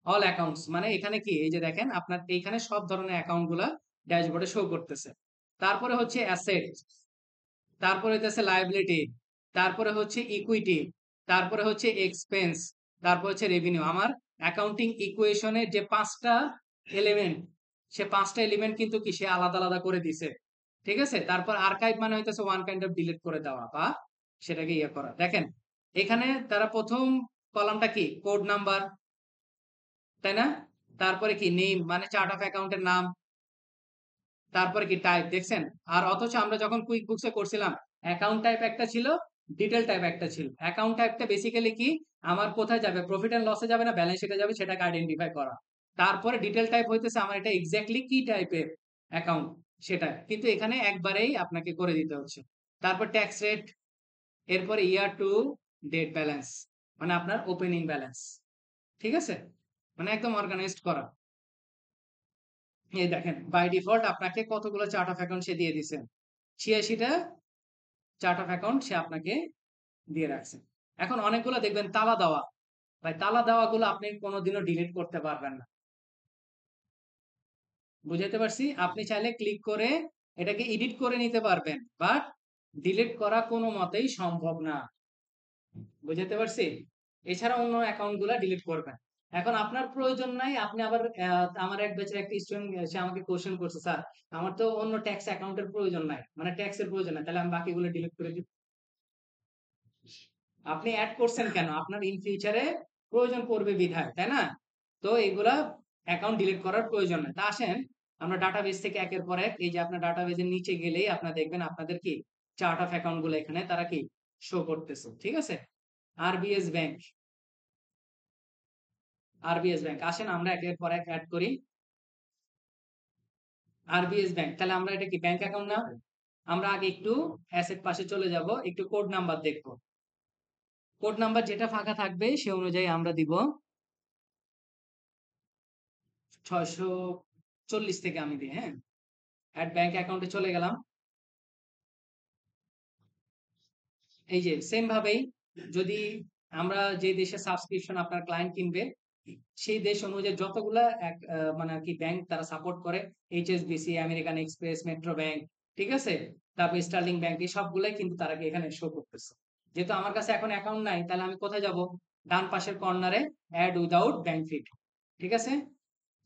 S1: অল অ্যাকাউন্টস মানে এখানে কি, এই যে দেখেন আপনার এইখানে সব ধরনের অ্যাকাউন্ট গুলা ড্যাশবোর্ডে শো করতেছে। তারপরে হচ্ছে অ্যাসেট, তারপরে হচ্ছে লায়াবিলিটি, তারপরে হচ্ছে ইকুইটি, তারপরে হচ্ছে এক্সপেন্স, তারপর হচ্ছে রেভিনিউ। আমার অ্যাকাউন্টিং ইকুয়েশনের যে পাঁচটা এলিমেন্ট, সে পাঁচটা এলিমেন্ট কিন্তু কি সে আলাদা আলাদা করে দিছে। ঠিক আছে, তারপর আর্কাইভ মানে হইতেছে ওয়ান কাইন্ড অফ ডিলিট করে দেওয়া বা সেটাকে ইয়ে করা। দেখেন এখানে তারা প্রথম কলামটা কি কোড নাম্বার, তাই না? তারপরে কি নেম মানে চার্ট অফ অ্যাকাউন্টের নাম, তারপরে কি টাইপ দেখছেন। আর অথচ আমরা যখন কুইক বুকসে করছিলাম অ্যাকাউন্ট টাইপ একটা ছিল, ডিটেল টাইপ একটা ছিল। অ্যাকাউন্ট টাইপটা বেসিক্যালি কি আমার কোথায় যাবে, প্রফিট এন্ড লসে যাবে না ব্যালেন্স শিটে যাবে, সেটাকে আইডেন্টিফাই করা। তারপরে ডিটেল টাইপ হইতেছে আমার এটা এক্স্যাক্টলি কি টাইপের অ্যাকাউন্ট সেটা কিন্তু এখানে একবারেই আপনাকে করে দিতে হচ্ছে। তারপর ট্যাক্স রেট, এরপরে ইয়ার টু ডেট ব্যালেন্স মানে আপনার ওপেনিং ব্যালেন্স। ঠিক আছে, মানে একদম অর্গানাইজড করা। এই দেখেন বাই ডিফল্ট আপনাকে কতগুলো চার্ট অফ অ্যাকাউন্ট সে দিয়ে দিছে, 86টা চার্ট অফ অ্যাকাউন্ট সে আপনাকে দিয়ে রাখছে। এখন অনেকগুলো দেখবেন তালা দেওয়া, ভাই তালা দেওয়া গুলো আপনি কোনোদিনও ডিলিট করতে পারবেন না। বুঝাইতে পারছি? আপনি চাইলে ক্লিক করে এটাকে এডিট করে নিতে পারবেন, বাট ডিলিট করা কোনো মতেই সম্ভব না। বুঝাইতে পারছি? এছাড়া অন্য অ্যাকাউন্ট গুলা ডিলিট করবেন। এখন আপনার প্রয়োজন নাই, আপনি আবার আমার এক ব্যাচের একটা স্টুডেন্ট সে আমাকে কোশ্চেন করছে, স্যার আমার তো অন্য ট্যাক্স অ্যাকাউন্টের প্রয়োজন নাই, মানে ট্যাক্সের প্রয়োজন নাই, তাহলে আমি বাকিগুলো ডিলিট করে দিব। আপনি অ্যাড করছেন কেন? আপনার ইন ফিউচারে প্রয়োজন পড়বে বিধায়, তাই না? তো এগুলা অ্যাকাউন্ট ডিলিট করার প্রয়োজন নাই। তা আসেন আমরা ডাটাবেস থেকে একের পর এক, এই যে আপনার ডাটাবেসের নিচে গেলেই আপনারা দেখবেন আপনাদের কি চার্ট অফ অ্যাকাউন্ট গুলো এখানে তারা কি শো করতেছে। ঠিক আছে, আরবিএস ব্যাংক, আরবিএস ব্যাংক আসেন আমরা একের পর এক অ্যাড করি। আরবিএস ব্যাংক, তাহলে আমরা এটা কি ব্যাংক অ্যাকাউন্ট না? আমরা আগে একটু অ্যাসেট পাশে চলে যাব, একটু কোড নাম্বার দেখব। কোড নাম্বার যেটা ফাঁকা থাকবে সে অনুযায়ী আমরা দিব 640 থেকে আমি দিই, হ্যাঁ। অ্যাড ব্যাংক অ্যাকাউন্টে চলে গেলাম। এই যে সেম ভাবেই যদি আমরা যে দেশে সাবস্ক্রিপশন আপনার ক্লায়েন্ট কিনবে সেই দেশ অনুযায়ী যতগুলা মানে আর কি ব্যাংক তারা সাপোর্ট করে, HSBC, American express, metro bank, ঠিক আছে, তারপর স্টার্লিং ব্যাংক, এই সবগুলাই কিন্তু তারা এখানে শো করতেছে। যেহেতু আমার কাছে এখন অ্যাকাউন্ট নাই, তাহলে আমি কোথায় যাব? ডান পাশের কর্নারে অ্যাড উইদাউট ব্যাংক ফিট, ঠিক আছে,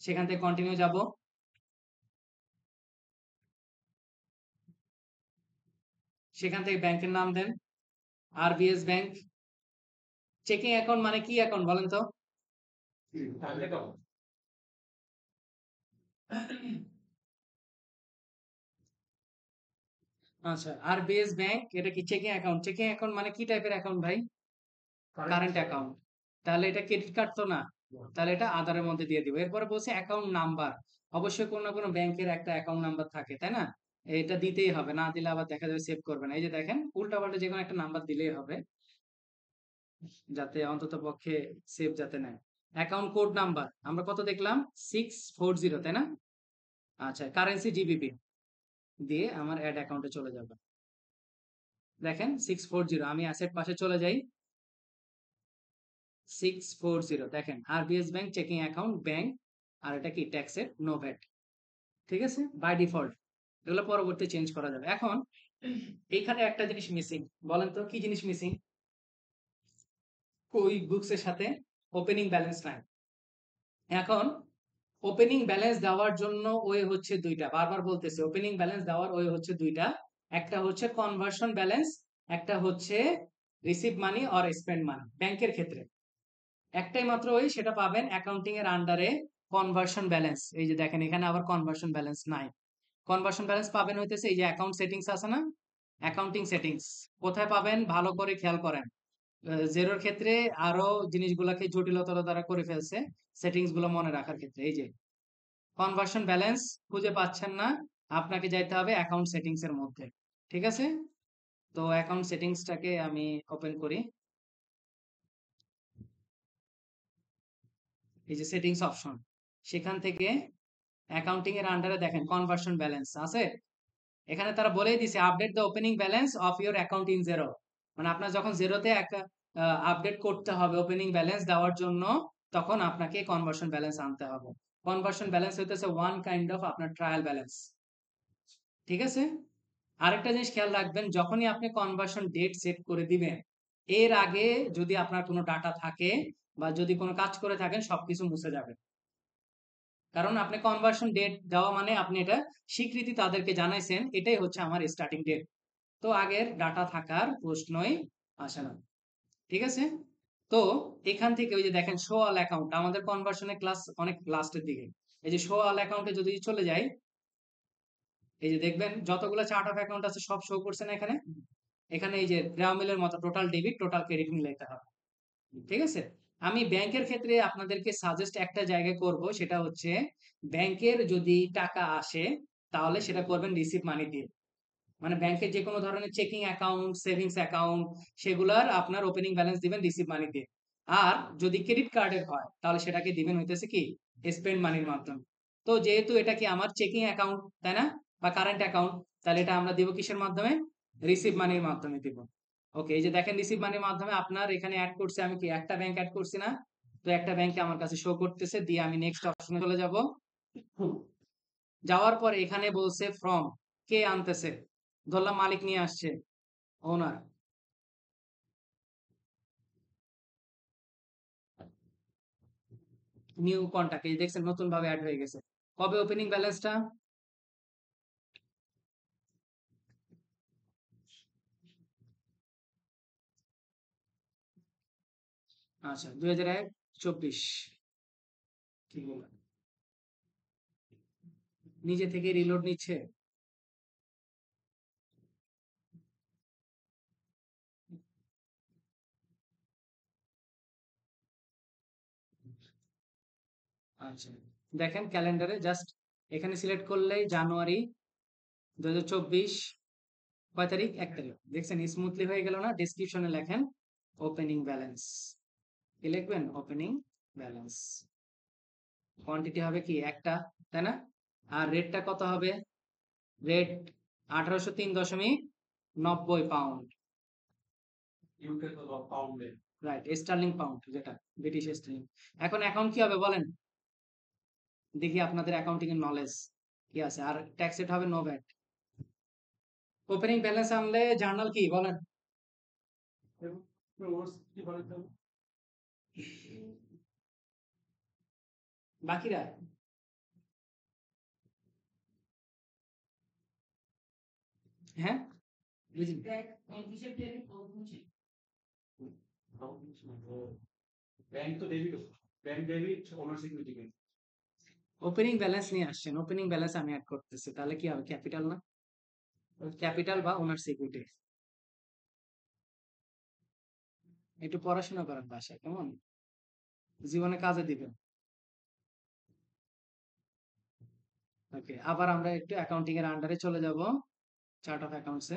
S1: সেখান থেকে কন্টিনিউ যাব। সেখান থেকে ব্যাংকের নাম দেন, আরবিএস ব্যাংক। চেকিং অ্যাকাউন্ট মানে কি অ্যাকাউন্ট বলেন তো? আচ্ছা, আরবিএস ব্যাংক এটা কি চেকিং অ্যাকাউন্ট? চেকিং অ্যাকাউন্ট মানে কি টাইপের অ্যাকাউন্ট ভাই? Current account. তাহলে এটা ক্রেডিট কার্ড তো না, তাহলে এটা আধারের মধ্যে দিয়ে দিব। এরপরে বলছে অ্যাকাউন্ট নাম্বার, অবশ্যই কোনো না কোনো ব্যাংকের একটা অ্যাকাউন্ট নাম্বার থাকে, তাই না? এটা দিতেই হবে, না দিলে আবার দেখা যাবে সেভ করবে না। এই যে দেখেন উল্টাপাল্টা যে কোনো একটা নাম্বার দিলেই হবে, যাতে অন্তত পক্ষে সেভ যাতে নেয়। অ্যাকাউন্ট কোড নাম্বার আমরা কত দেখলাম? 640, তাই না? আচ্ছা, কারেন্সি জিবিপি দিয়ে আমার অ্যাড অ্যাকাউন্টে চলে যাবে। দেখেন 640, আমি অ্যাসেট পাশে চলে যাই। 640 দেখেন RBS bank checking account bank, আর এটা কি ট্যাক্সের নো ভ্যাট। ঠিক আছে, বাই ডিফল্ট। এগুলো পরবর্তী চেঞ্জ করা যাবে। এখন এইখানে একটা জিনিস মিসিং, বলেন তো কি জিনিস মিসিং? কুইক বুকস এর সাথে ওপেনিং ব্যালেন্স নাই। এখন ওপেনিং ব্যালেন্স দেওয়ার জন্য ওয়ে হচ্ছে দুইটা, বারবার বলতেছে ওপেনিং ব্যালেন্স দেওয়ার ওয়ে হচ্ছে দুইটা। একটা হচ্ছে কনভার্সন ব্যালেন্স, একটা হচ্ছে receive money or spend money. ব্যাংকের ক্ষেত্রে একটাই মাত্র ওই, সেটা পাবেন অ্যাকাউন্টিং এর আন্ডারে কনভার্সন ব্যালেন্স। এই যে দেখেন এখানে আবার কনভার্সন ব্যালেন্স নাই। কনভার্সন ব্যালেন্স পাবেন হইতেছে এই যে অ্যাকাউন্ট সেটিংস আছে না, অ্যাকাউন্টিং সেটিংস। কোথায় পাবেন ভালো করে খেয়াল করেন। জেরোর ক্ষেত্রে আরো জিনিসগুলোকে জটিলতর দ্বারা করে ফেলছে সেটিংস গুলো মনে রাখার ক্ষেত্রে। এই যে কনভার্সন ব্যালেন্স খুঁজে পাচ্ছেন না, আপনাকে যাইতে হবে অ্যাকাউন্ট সেটিংস এর মধ্যে। ঠিক আছে, তো অ্যাকাউন্ট সেটিংসটাকে আমি ওপেন করি। এই যে সেটিংস অপশন, সেখান থেকে অ্যাকাউন্টিং এর আন্ডারে দেখেন কনভার্সন ব্যালেন্স আছে। এখানে তারা বলেই দিছে update the opening balance of your account in zero. মানে আপনার যখন জেরোতে আপডেট করতে হবে ওপেনিং ব্যালেন্স দেওয়ার জন্য, তখন আপনাকে কনভার্সন ব্যালেন্স আনতে হবে। কনভার্সন ব্যালেন্স হইতেছে ওয়ান কাইন্ড অফ আপনার ট্রায়াল ব্যালেন্স। ঠিক আছে? আরেকটা জিনিস খেয়াল রাখবেন, যখনই আপনি কনভার্সন ডেট সেট করে দিবেন, এর আগে যদি আপনার কোনো ডাটা থাকে বা যদি কোনো কাজ করে থাকেন, সবকিছু মুছে যাবে। কারণ আপনি কনভার্সন ডেট দেওয়া মানে আপনি এটা স্বীকৃতি তাদেরকে জানাইছেন, এটাই হচ্ছে আমার স্টার্টিং ডেট। তো আগের ডাটা থাকার প্রশ্নই আসে না। ঠিক আছে? তো এখান থেকে ওই যে দেখেন শো অল অ্যাকাউন্ট, আমাদের কনভার্সনের ক্লাস অনেক লাস্টের দিকে। এই যে শো অল অ্যাকাউন্টে যদি চলে যাই, এই যে দেখবেন যতগুলো চার্ট অফ অ্যাকাউন্ট আছে সব শো করছে না এখানে। এখানে এই যে গ্রাম মিলের মতো টোটাল ডেবিট টোটাল ক্রেডিট মিলাইতে হবে। ঠিক আছে? আমি ব্যাংকের ক্ষেত্রে আপনাদেরকে সাজেস্ট একটা জায়গায় করব, সেটা হচ্ছে ব্যাংকের যদি টাকা আসে তাহলে সেটা করবেন রিসিভ মানি দিয়ে। মানে ব্যাংকের যে কোনো ধরনের চেকিং অ্যাকাউন্ট, সেভিংস অ্যাকাউন্ট, সেগুলার আপনার ওপেনিং ব্যালেন্স দিবেন রিসিভ মানি দিয়ে। আর যদি ক্রেডিট কার্ডের হয় তাহলে সেটাকে দিবেন হইতেছে কি স্পেন্ড মানির মাধ্যমে। তো যেহেতু এটা কি আমার চেকিং অ্যাকাউন্ট, তাই না, বা কারেন্ট অ্যাকাউন্ট, তাহলে এটা আমরা দিব কিসের মাধ্যমে? রিসিভ মানির মাধ্যমে দিব। ওকে, এই যে দেখেন রিসিভ মানির মাধ্যমে আপনার এখানে অ্যাড করছে, আমি কি একটা ব্যাংক অ্যাড করছি না? তো একটা ব্যাংকে আমার কাছে শো করতেছে, দিয়ে আমি নেক্সট অপশনে চলে যাব। যাওয়ার পরে এখানে বলছে ফ্রম, কে আনতেছে, ধরলাম মালিক নিয়ে আসছে, ওনার। নিউ কন্টাক্ট, এই দেখছেন নতুন ভাবে অ্যাড হয়ে গেছে। কবে ওপেনিং ব্যালেন্সটা? আচ্ছা 2001-24। কি বললাম, নিজে থেকে রিলোড নিচ্ছে। আচ্ছা দেখেন ক্যালেন্ডারে জাস্ট এখানে সিলেক্ট করলেই জানুয়ারি 2024, কয় তারিখ? 1 তারিখ। দেখছেন স্মুথলি হয়ে গেল না? ডেসক্রিপশনে লেখেন ওপেনিং ব্যালেন্স, কি লিখবেন? Opening balance. কোয়ান্টিটি হবে কি একটা, তাই না? আর রেটটা কত হবে? Rate 1803.90 pound. ইউকে তো পাউন্ডে, রাইট, স্টার্লিং পাউন্ড, যেটা ব্রিটিশ স্টার্লিং। এখন অ্যাকাউন্ট কি হবে বলেন দেখি, আপনাদের অ্যাকাউন্টিং এর নলেজ কি আছে? আর ট্যাক্স রেট হবে নো ভ্যাট। ওপেনিং ব্যালেন্স আনলে জার্নাল কি বলেন? বাকিরা হ্যাঁ বুঝি। ব্যাংক তো ডেবিট, ব্যাংক ডেবিট ওনার সিকিউরিটি। ওপেনিং ব্যালেন্স নিয়ে আসছেন, ওপেনিং ব্যালেন্স আমি অ্যাড করতেছি, তাহলে কি হবে? ক্যাপিটাল না? ক্যাপিটাল বা ওনার সিকিউরিটি। একটু পড়াশোনা করেন বাসায়, কেমন? জীবনে কাজে দিবেন। ওকে, আবার আমরা একটু অ্যাকাউন্টিং এর আন্ডারে চলে যাব, চার্ট অফ অ্যাকাউন্টসে।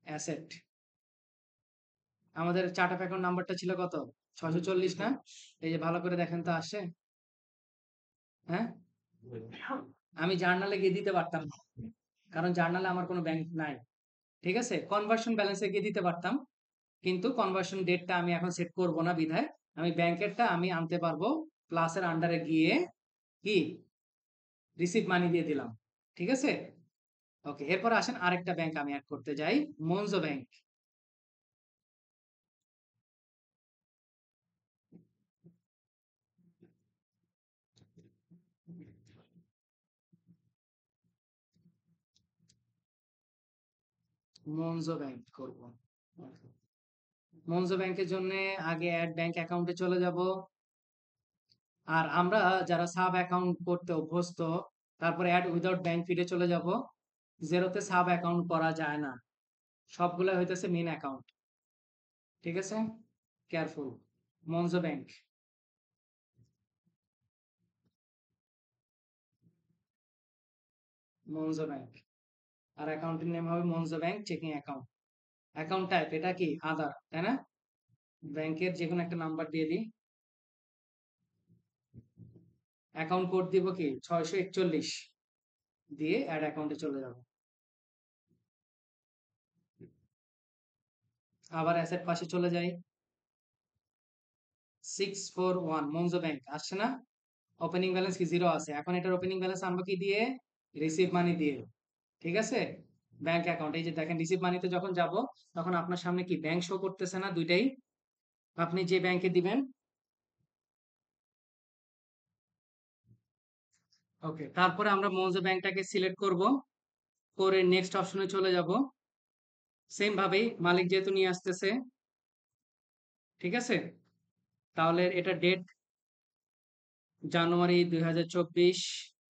S1: অ্যাসেট, আমাদের চার্ট অফ অ্যাকাউন্ট নাম্বারটা ছিল কত? 640 না? এই যে ভালো করে দেখেন তো আসে? হ্যাঁ, আমি জার্নালে গিয়ে দিতে পারতাম না, কারণ জার্নালে আমার কোনো ব্যাংক নাই। ঠিক আছে, কনভার্সন ব্যালেন্সে গিয়ে দিতে পারতাম, কিন্তু কনভার্সন ডেটটা আমি এখন সেট করব না বিধায় আমি ব্যাংকেরটা আমি আনতে পারবো প্লাসের আন্ডারে গিয়ে, কি রিসিভ মানি দিয়ে দিলাম। ঠিক আছে? ওকে, এরপর আসেন আরেকটা ব্যাংক আমি অ্যাড করতে যাই, মনজো ব্যাংক। মনজো ব্যাংক করব। মনজো ব্যাংকের জন্য আগে অ্যাড ব্যাংক অ্যাকাউন্টে চলে যাব। আর আমরা যারা সাব অ্যাকাউন্ট করতে অভ্যস্ত, তারপরে অ্যাড উইদাউট ব্যাংক ফিডে চলে যাব। জেরোতে সাব অ্যাকাউন্ট করা যায় না, সবগুলো হইতেছে মেন অ্যাকাউন্ট। ঠিক আছে, careful. Monzo bank, Monzo bank, আর অ্যাকাউন্টের নেম হবে Monzo bank checking account. Account type এটা কি আদার, তাই না? ব্যাংকের যে কোনো একটা নাম্বার দিয়ে দিই। অ্যাকাউন্ট কোড দিব কি 641 দিয়ে অ্যাড অ্যাকাউন্টে চলে যাব। আবার অ্যাসেট পাশে চলে যাই, 641 মনজো ব্যাংক আসছে না? ওপেনিং ব্যালেন্স কি জিরো আছে, এখন এটার ওপেনিং ব্যালেন্স আনবো কি দিয়ে? রিসিভ মানি দিয়ে। ঠিক আছে, ব্যাংক অ্যাকাউন্ট, এই যে দেখেন রিসিভ মানিতে যখন যাব তখন আপনার সামনে কি ব্যাংক শো করতেছে না? দুইটাই আপনি যে ব্যাংকে দিবেন। ওকে, তারপরে আমরা মনজো ব্যাংকটাকে সিলেক্ট করব, করে নেক্সট অপশনে চলে যাব। সেম ভাবেই মালিক যেহেতু নিয়ে আসতেছে, ঠিক আছে, তাহলে এটা ডেট জানুয়ারি 2024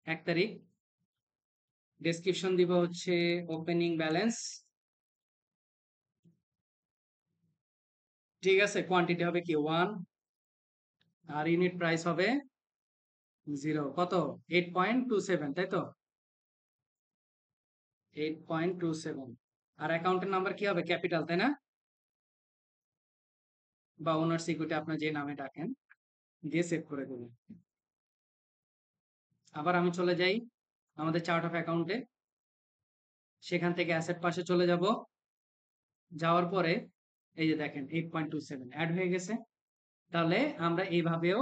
S1: 1 তারিখ। ডেসক্রিপশন দিব হচ্ছে ওপেনিং ব্যালেন্স, ঠিক আছে, কোয়ান্টিটি হবে কি 1, আর ইউনিট প্রাইস হবে 0। কত? 8.27, তাই তো? 8.27। আর অ্যাকাউন্টের নাম্বার কি হবে? ক্যাপিটাল, তাই না? বা ওনার সিকিউরিটি আপনার যে নামে ডাকেন দিয়ে সেভ করে দেবেন। আবার আমি চলে যাই আমাদের চার্ট অফ অ্যাকাউন্টে, সেখান থেকে অ্যাসেট পাশে চলে যাব। যাওয়ার পরে এই যে দেখেন 8.27 অ্যাড হয়ে গেছে। তাহলে আমরা এইভাবেও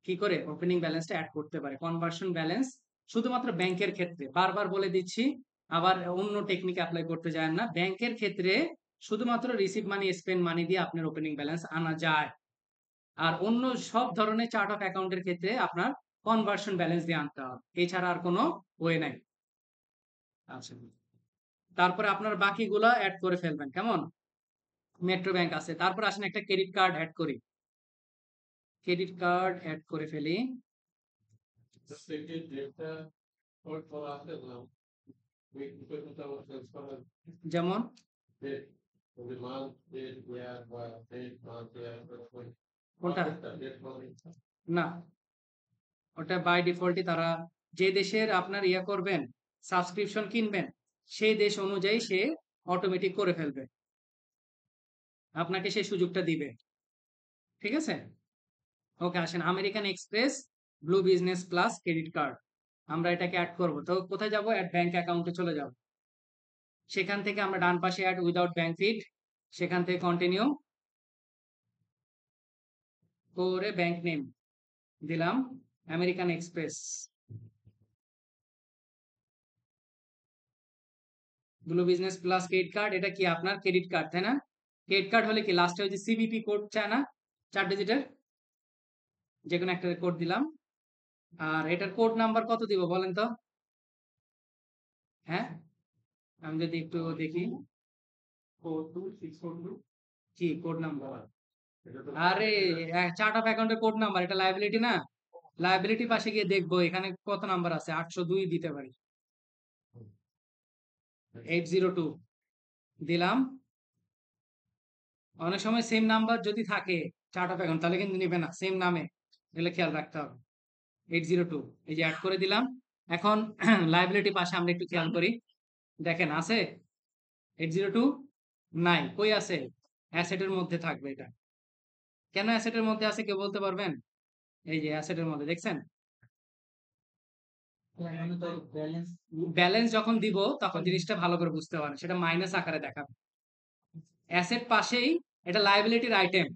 S1: কি করে ওপেনিং ব্যালেন্সটা অ্যাড করতে পারি। কনভার্সন ব্যালেন্স শুধুমাত্র ব্যাংকের ক্ষেত্রে, বারবার বলে দিচ্ছি, আবার অন্য টেকনিক অ্যাপ্লাই করতে যায় না। ব্যাংকের ক্ষেত্রে শুধুমাত্র রিসিভ মানি, স্পেন্ড মানি দিয়ে আপনার ওপেনিং ব্যালেন্স আনা যায়। আর অন্য সব ধরনের চার্ট অফ অ্যাকাউন্টের ক্ষেত্রে আপনার কনভার্সন ব্যালেন্স দিয়ে আনতে হবে, এছাড়া আর কোনো ওয়ে নাই। আচ্ছা, তারপরে আপনার বাকিগুলা অ্যাড করে ফেলবেন, কেমন? মেট্রো ব্যাংক আছে, তারপর আসেন একটা ক্রেডিট কার্ড অ্যাড করি। ক্রেডিট কার্ড অ্যাড করে ফেলি। যেমন কোনটা? না, ওটা বাই ডিফল্টই তারা যে দেশের আপনার ইয়া করবেন, সাবস্ক্রিপশন কিনবেন, সেই দেশ অনুযায়ী সে অটোমেটিক করে ফেলবে, আপনাকে সেই সুযোগটা দিবে। ঠিক আছে, ওকে, আসেন American express blue business plus credit card, আমরা এটাকে অ্যাড করব। তো কোথায় যাব? অ্যাড ব্যাংক অ্যাকাউন্টে চলে যাব। সেখান থেকে আমরা ডান পাশে অ্যাড উইদাউট ব্যাংক ফিড, সেখান থেকে কন্টিনিউ করে ব্যাংক নেম দিলাম American express blue business plus credit card. এটা কি আপনার ক্রেডিট কার্ড, তাই না? ক্রেডিট কার্ড হলে কি লাস্টে ওই যে সিবিপি কোড চায় না, 4 ডিজিটের, যে কোনো একটা কোড দিলাম। আর এটার কোড নাম্বার কত দিব বলেন তো? হ্যাঁ, আমি যদি একটু দেখি, কি কোড নাম্বার? আরে চার্ট অফ অ্যাকাউন্টের কোড নাম্বার, এটা লায়াবিলিটি না? লায়াবিলিটি পাশে গিয়ে দেখবো এখানে কত নাম্বার আছে, 802 দিতে পারি, 802 দিলাম। অনেক সময় সেম নাম্বার যদি থাকে চার্ট অফ অ্যাকাউন্ট, তাহলে কিন্তু নিবে না সেম নামে, এগুলো খেয়াল রাখতে হবে। 802 এই যে অ্যাড করে দিলাম। এখন লায়াবিলিটি পাশে আমরা একটু খেয়াল করি, দেখেন আছে 802? নাই, কই আছে? অ্যাসেটের মধ্যে থাকবে এটা। কেন অ্যাসেটের মধ্যে আছে কেউ বলতে পারবেন? এই যে অ্যাসেটের মধ্যে দেখছেন, ব্যালেন্স যখন দিব তখন জিনিসটা ভালো করে বুঝতে পারেন, সেটা মাইনাস আকারে দেখাবে। অ্যাসেট পাশেই এটা লায়াবিলিটির আইটেম,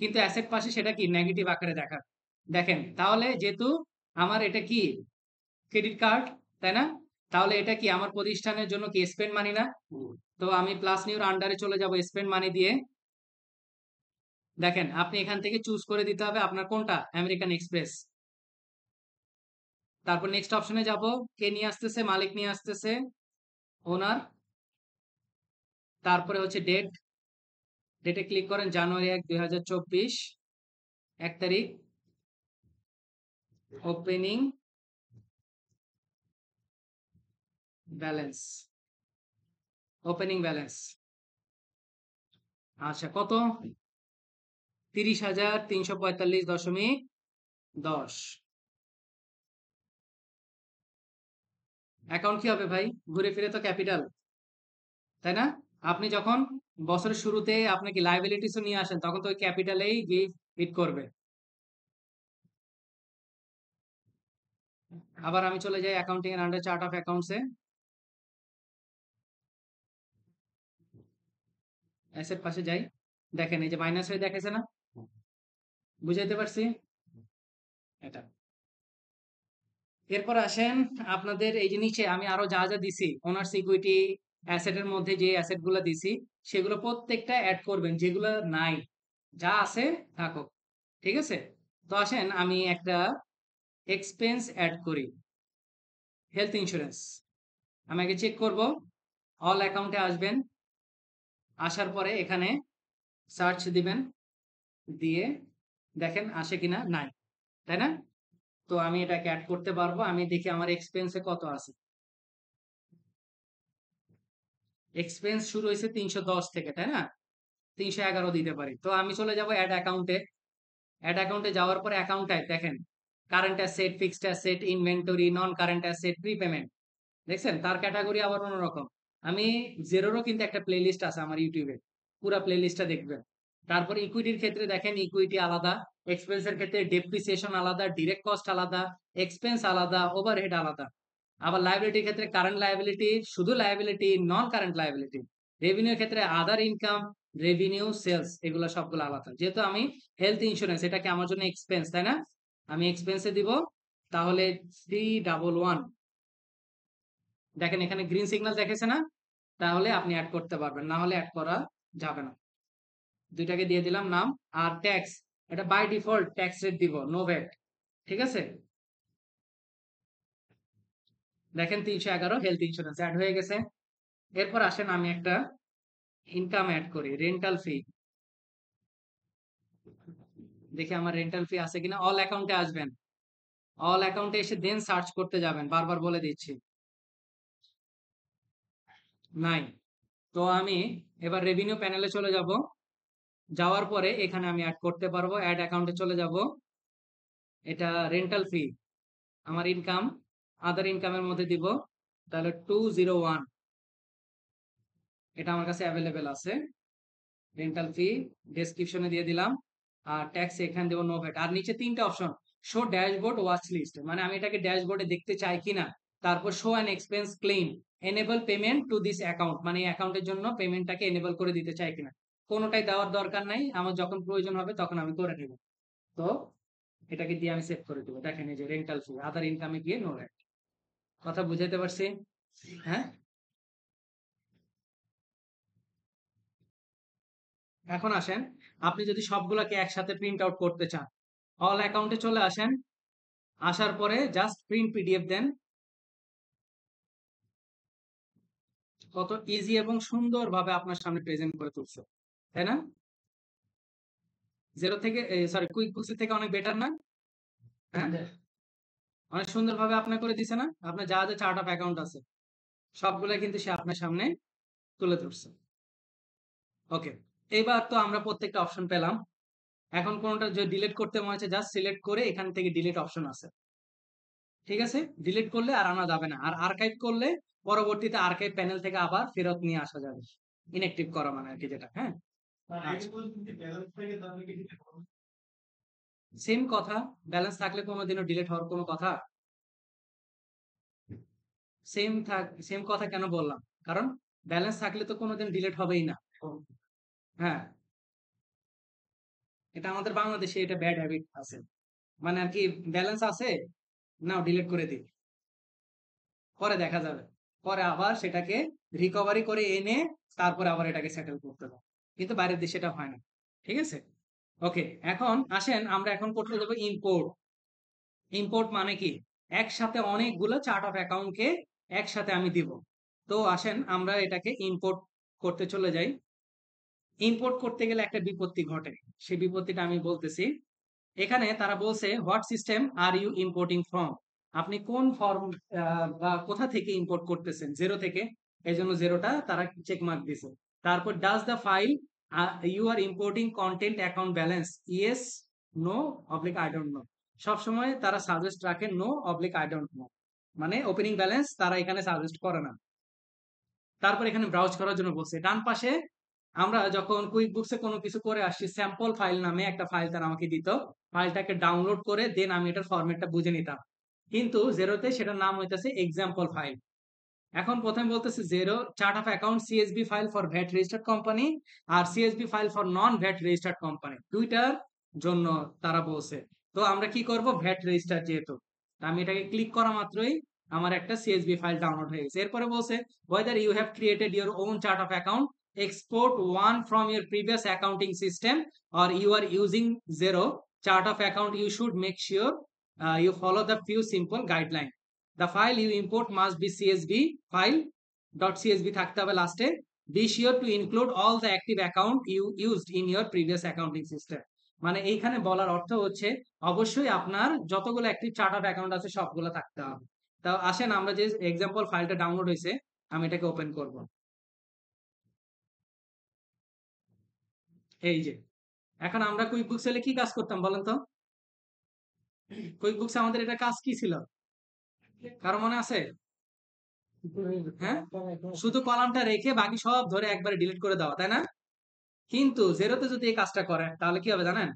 S1: কিন্তু অ্যাসেট পাশে সেটা কি নেগেটিভ আকারে দেখাবে। দেখেন, তাহলে যেহেতু আমার এটা কি ক্রেডিট কার্ড, তাই না? তাহলে এটা কি আমার প্রতিষ্ঠানের জন্য কি স্পেন্ড মানি না? তো আমি প্লাস নিউর আন্ডারে চলে যাব স্পেন্ড মানি দিয়ে। দেখেন, আপনি এখান থেকে চুজ করে দিতে হবে আপনার কোনটা, আমেরিকান এক্সপ্রেস। তারপর নেক্সট অপশনে যাব, কে নিয়ে আসতেছে? মালিক নিয়ে আসতেছে, ওনার। তারপরে হচ্ছে ডেট, ডেটে ক্লিক করেন জানুয়ারি 1 2024 1 তারিখ। ওপেনিং ব্যালেন্স, ওপেনিং ব্যালেন্স আচ্ছা কত? 30,345.10। অ্যাকাউন্ট কি হবে ভাই? ঘুরে ফিরে তো ক্যাপিটাল, তাই না? আপনি যখন বছরের শুরুতে আপনি কি লায়াবিলিটিসও নিয়ে আসেন, তখন তো ওই ক্যাপিটালেই গিয়ে হিট করবে। আবার আমি চলে যাই অ্যাকাউন্টিং এর আন্ডার চার্ট অফ অ্যাকাউন্টসে, অ্যাসেট পাশে যাই, দেখেন এই যে মাইনাস হয়ে দেখেছে না, বুঝাইতে পারছি এটা। এরপর আসেন আপনাদের এই যে নিচে আমি আরো যা যা দিছি ওনার্স ইকুইটি অ্যাসেটের মধ্যে যে অ্যাসেট গুলো দিছি সেগুলো প্রত্যেকটা অ্যাড করবেন, যেগুলো নাই, যা আছে থাকুক, ঠিক আছে। তো আসেন আমি একটা এক্সপেন্স অ্যাড করি, হেলথ ইন্স্যুরেন্স। আমি আগে চেক করব, অল অ্যাকাউন্টে আসবেন, আসার পরে এখানে সার্চ দিবেন, দিয়ে দেখেন আসে কিনা, নাই, তাই না? তো আমি এটাকে অ্যাড করতে পারবো, আমি দেখি আমার এক্সপেন্সে কত আছে। এক্সপেন্স শুরু হয়েছে 310 থেকে, তাই না? 311 দিতে পারি। তো আমি চলে যাব অ্যাড অ্যাকাউন্টে, অ্যাড অ্যাকাউন্টে যাওয়ার পরে অ্যাকাউন্ট টাইপ দেখেন, current asset, fixed asset, inventory, নন কারেন্ট অ্যাসেট, প্রিপেমেন্ট, দেখছেন তার ক্যাটাগরি আবার অন্যরকম। আমি জেরোরও কিন্তু একটা প্লেলিস্ট আছে আমার ইউটিউবে, পুরো প্লেলিস্টটা দেখবেন। তারপরে ইকুইটির ক্ষেত্রে দেখেন ইকুইটি আলাদা, এক্সপেন্সের ক্ষেত্রে ডেপ্রিসিয়েশন আলাদা, ডিরেক্ট কস্ট আলাদা, এক্সপেন্স আলাদা, ওভারহেড আলাদা। আবার লায়াবিলিটির ক্ষেত্রে কারেন্ট লায়াবিলিটি, শুধু লায়াবিলিটি, নন কারেন্ট লায়াবিলিটি। রেভিনিউর ক্ষেত্রে আদার ইনকাম, রেভিনিউ, সেলস, এগুলো সবগুলো আলাদা। যেহেতু আমি হেলথ ইন্স্যুরেন্স, এটাকে আমার জন্য এক্সপেন্স, তাই না? আমি এক্সপেন্সে দিব, তাহলে 311, দেখেন এখানে গ্রিন সিগন্যাল দেখেছে না, তাহলে আপনি অ্যাড করতে পারবেন, না হলে অ্যাড করা যাবে না। দুইটাকে দিয়ে দিলাম নাম। আর ট্যাক্স, এটা বাই ডিফল্ট ট্যাক্স রেট দিব, নো ভ্যাট, ঠিক আছে। দেখেন 311 হেলথ ইন্স্যুরেন্স অ্যাড হয়ে গেছে। এরপর আসেন আমি একটা ইনকাম অ্যাড করি, রেন্টাল ফি, দেখি আমার রেন্টাল ফি আছে কিনা। অল অ্যাকাউন্টে আসবেন, অল অ্যাকাউন্টে এসে দেন সার্চ করতে যাবেন, বারবার বলে দিচ্ছি, নাই। তো আমি এবার রেভিনিউ প্যানেলে চলে যাব, যাওয়ার পরে এখানে আমি অ্যাড করতে পারবো, অ্যাড অ্যাকাউন্টে চলে যাব, এটা রেন্টাল ফি, আমার ইনকাম, আদার ইনকামের মধ্যে দিব, তাহলে 201, এটা আমার কাছে অ্যাভেলেবেল আছে। রেন্টাল ফি ডেসক্রিপশনে দিয়ে দিলাম, আর ট্যাক্স এখানে দেবো নো ভ্যাট। আর নিচে তিনটা option, show dashboard, watch list, মানে আমি এটাকে ড্যাশবোর্ডে দেখতে চাই কিনা। তারপর show an expense claim, enable payment to this account, মানে এই অ্যাকাউন্টের জন্য পেমেন্টটাকে এনেবল করে দিতে চাই কিনা। কোনোটাই দেওয়ার দরকার নাই, আমার যখন প্রয়োজন হবে তখন আমি করে নেব। তো এটাকে দিয়ে আমি সেভ করে দেবো, দেখেন এই যে রেন্টাল ফি, আদার ইনকামে গিয়ে নো ভ্যাট। কথা বুঝাইতে পারছি? হ্যাঁ। এখন আসেন, আপনি যদি সবগুলাকে একসাথে প্রিন্ট আউট করতে চান, অল অ্যাকাউন্টে চলে আসেন, আসার পরে জাস্ট প্রিন্ট পিডিএফ দেন। কত ইজি এবং সুন্দর ভাবে আপনার সামনে প্রেজেন্ট করে তুলছে, তাই না? জেরো থেকে, সরি, কুইক বুকস থেকে অনেক বেটার না? হ্যাঁ, অনেক সুন্দর ভাবে আপনার করে দিছে না? আপনার যা যা চার্ট অফ অ্যাকাউন্ট আছে সবগুলা কিন্তু সে আপনার সামনে তুলে ধরছে। ওকে, এইবার তো আমরা প্রত্যেকটা অপশন পেলাম। এখন কোনটা যে ডিলিট করতে মনে হচ্ছে, জাস্ট সিলেক্ট করে এখান থেকে ডিলিট অপশন আছে, ঠিক আছে। ডিলিট করলে আর আনা যাবে না, আর আর্কাইভ করলে পরবর্তীতে আর্কাইভ প্যানেল থেকে আবার ফেরত নিয়ে আসা যাবে, ইনঅ্যাক্টিভ করা মানে আর কি, যেটা, হ্যাঁ। সেম কথা, ব্যালেন্স থাকলে কোনোদিনও ডিলিট হওয়ার কোনো কথা, সেম কথা কেন বললাম, কারণ ব্যালেন্স থাকলে তো কোনোদিন ডিলিট হবেই না। হ্যাঁ, এটা আমাদের বাংলাদেশে এটা ব্যাড হ্যাবিট আছে, মানে আর কি, ব্যালেন্স আছে, নাও ডিলিট করে দিই, পরে দেখা যাবে, পরে আবার সেটাকে রিকভারি করে এনে তারপরে আবার এটাকে সেটেল করতে হবে, কিন্তু বাইরের দেশে এটা হয় না, ঠিক আছে। ওকে, এখন আসেন আমরা এখন করতে যাবো ইম্পোর্ট। ইম্পোর্ট মানে কি, একসাথে অনেকগুলো চার্ট অফ অ্যাকাউন্টকে একসাথে আমি দিব। তো আসেন আমরা এটাকে ইম্পোর্ট করতে চলে যাই। ইম্পোর্ট করতে গেলে একটা বিপত্তি ঘটে, সেই বিপত্তিটা আমি বলতেছি। এখানে তারা বলছে what system are you importing from, আপনি কোন ফর্ম বা কোথা থেকে ইম্পোর্ট করতেছেন, জেরো থেকে, এই জন্য জেরোটা তারা চেক মার্ক দিছে। তারপর does the file you are importing content account balance, yes, no, oblique I don't know. সবসময় তারা সাজেস্ট রাখে no oblique I don't know, মানে ওপেনিং ব্যালেন্স তারা এখানে সাজেস্ট করে না। তারপর এখানে ব্রাউজ করার জন্য বলছে ডান পাশে, আমরা যখন কুইক বুকসে কোনো কিছু করে আসছি, স্যাম্পল ফাইল নামে একটা ফাইল তারা আমাকে দিত, ফাইলটাকে ডাউনলোড করে দেন আমি এটার ফরম্যাটটা বুঝে নিতাম। কিন্তু জেরোতে সেটার নাম হইতেছে এক্সাম্পল ফাইল। এখন প্রথমে বলতেছে Xero chart of account CSV file for VAT registered company আর CSV file for non VAT registered company, দুইটার জন্য তারা বলছে। তো আমরা কি করব, ভ্যাট রেজিস্টার যেহেতু, আমি এটাকে ক্লিক করা মাত্রই আমার একটা সিএসবি ফাইল ডাউনলোড হয়ে গেছে। এরপরে বলছে whether you have created your own chart of account, export one from your previous accounting system or you are using zero chart of account, you should make sure you follow the few simple guidelines. The file you import must be CSV file .csv থাকতে হবে লাস্টে। Be sure to include all the active account you used in your previous accounting system. মানে এইখানে বলার অর্থ হচ্ছে অবশ্যই আপনার যতগুলো অ্যাক্টিভ চার্ট অফ অ্যাকাউন্ট আছে সবগুলো থাকতে হবে। তাও আসেন আমরা যে এক্সাম্পল ফাইলটা ডাউনলোড হয়েছে আমি এটাকে ওপেন করব। এই যে এখন আমরা কুইক বুকস এলে কি কাজ করতাম বলেন তো? কুইক বুকস আমাদের এটা কাজ কি ছিল, কারো মনে আছে? হ্যাঁ, শুধু কলামটা রেখে বাকি সব ধরে একবারে ডিলিট করে দেওয়া, তাই না? কিন্তু জেরোতে যদি এই কাজটা করেন তাহলে কি হবে জানেন?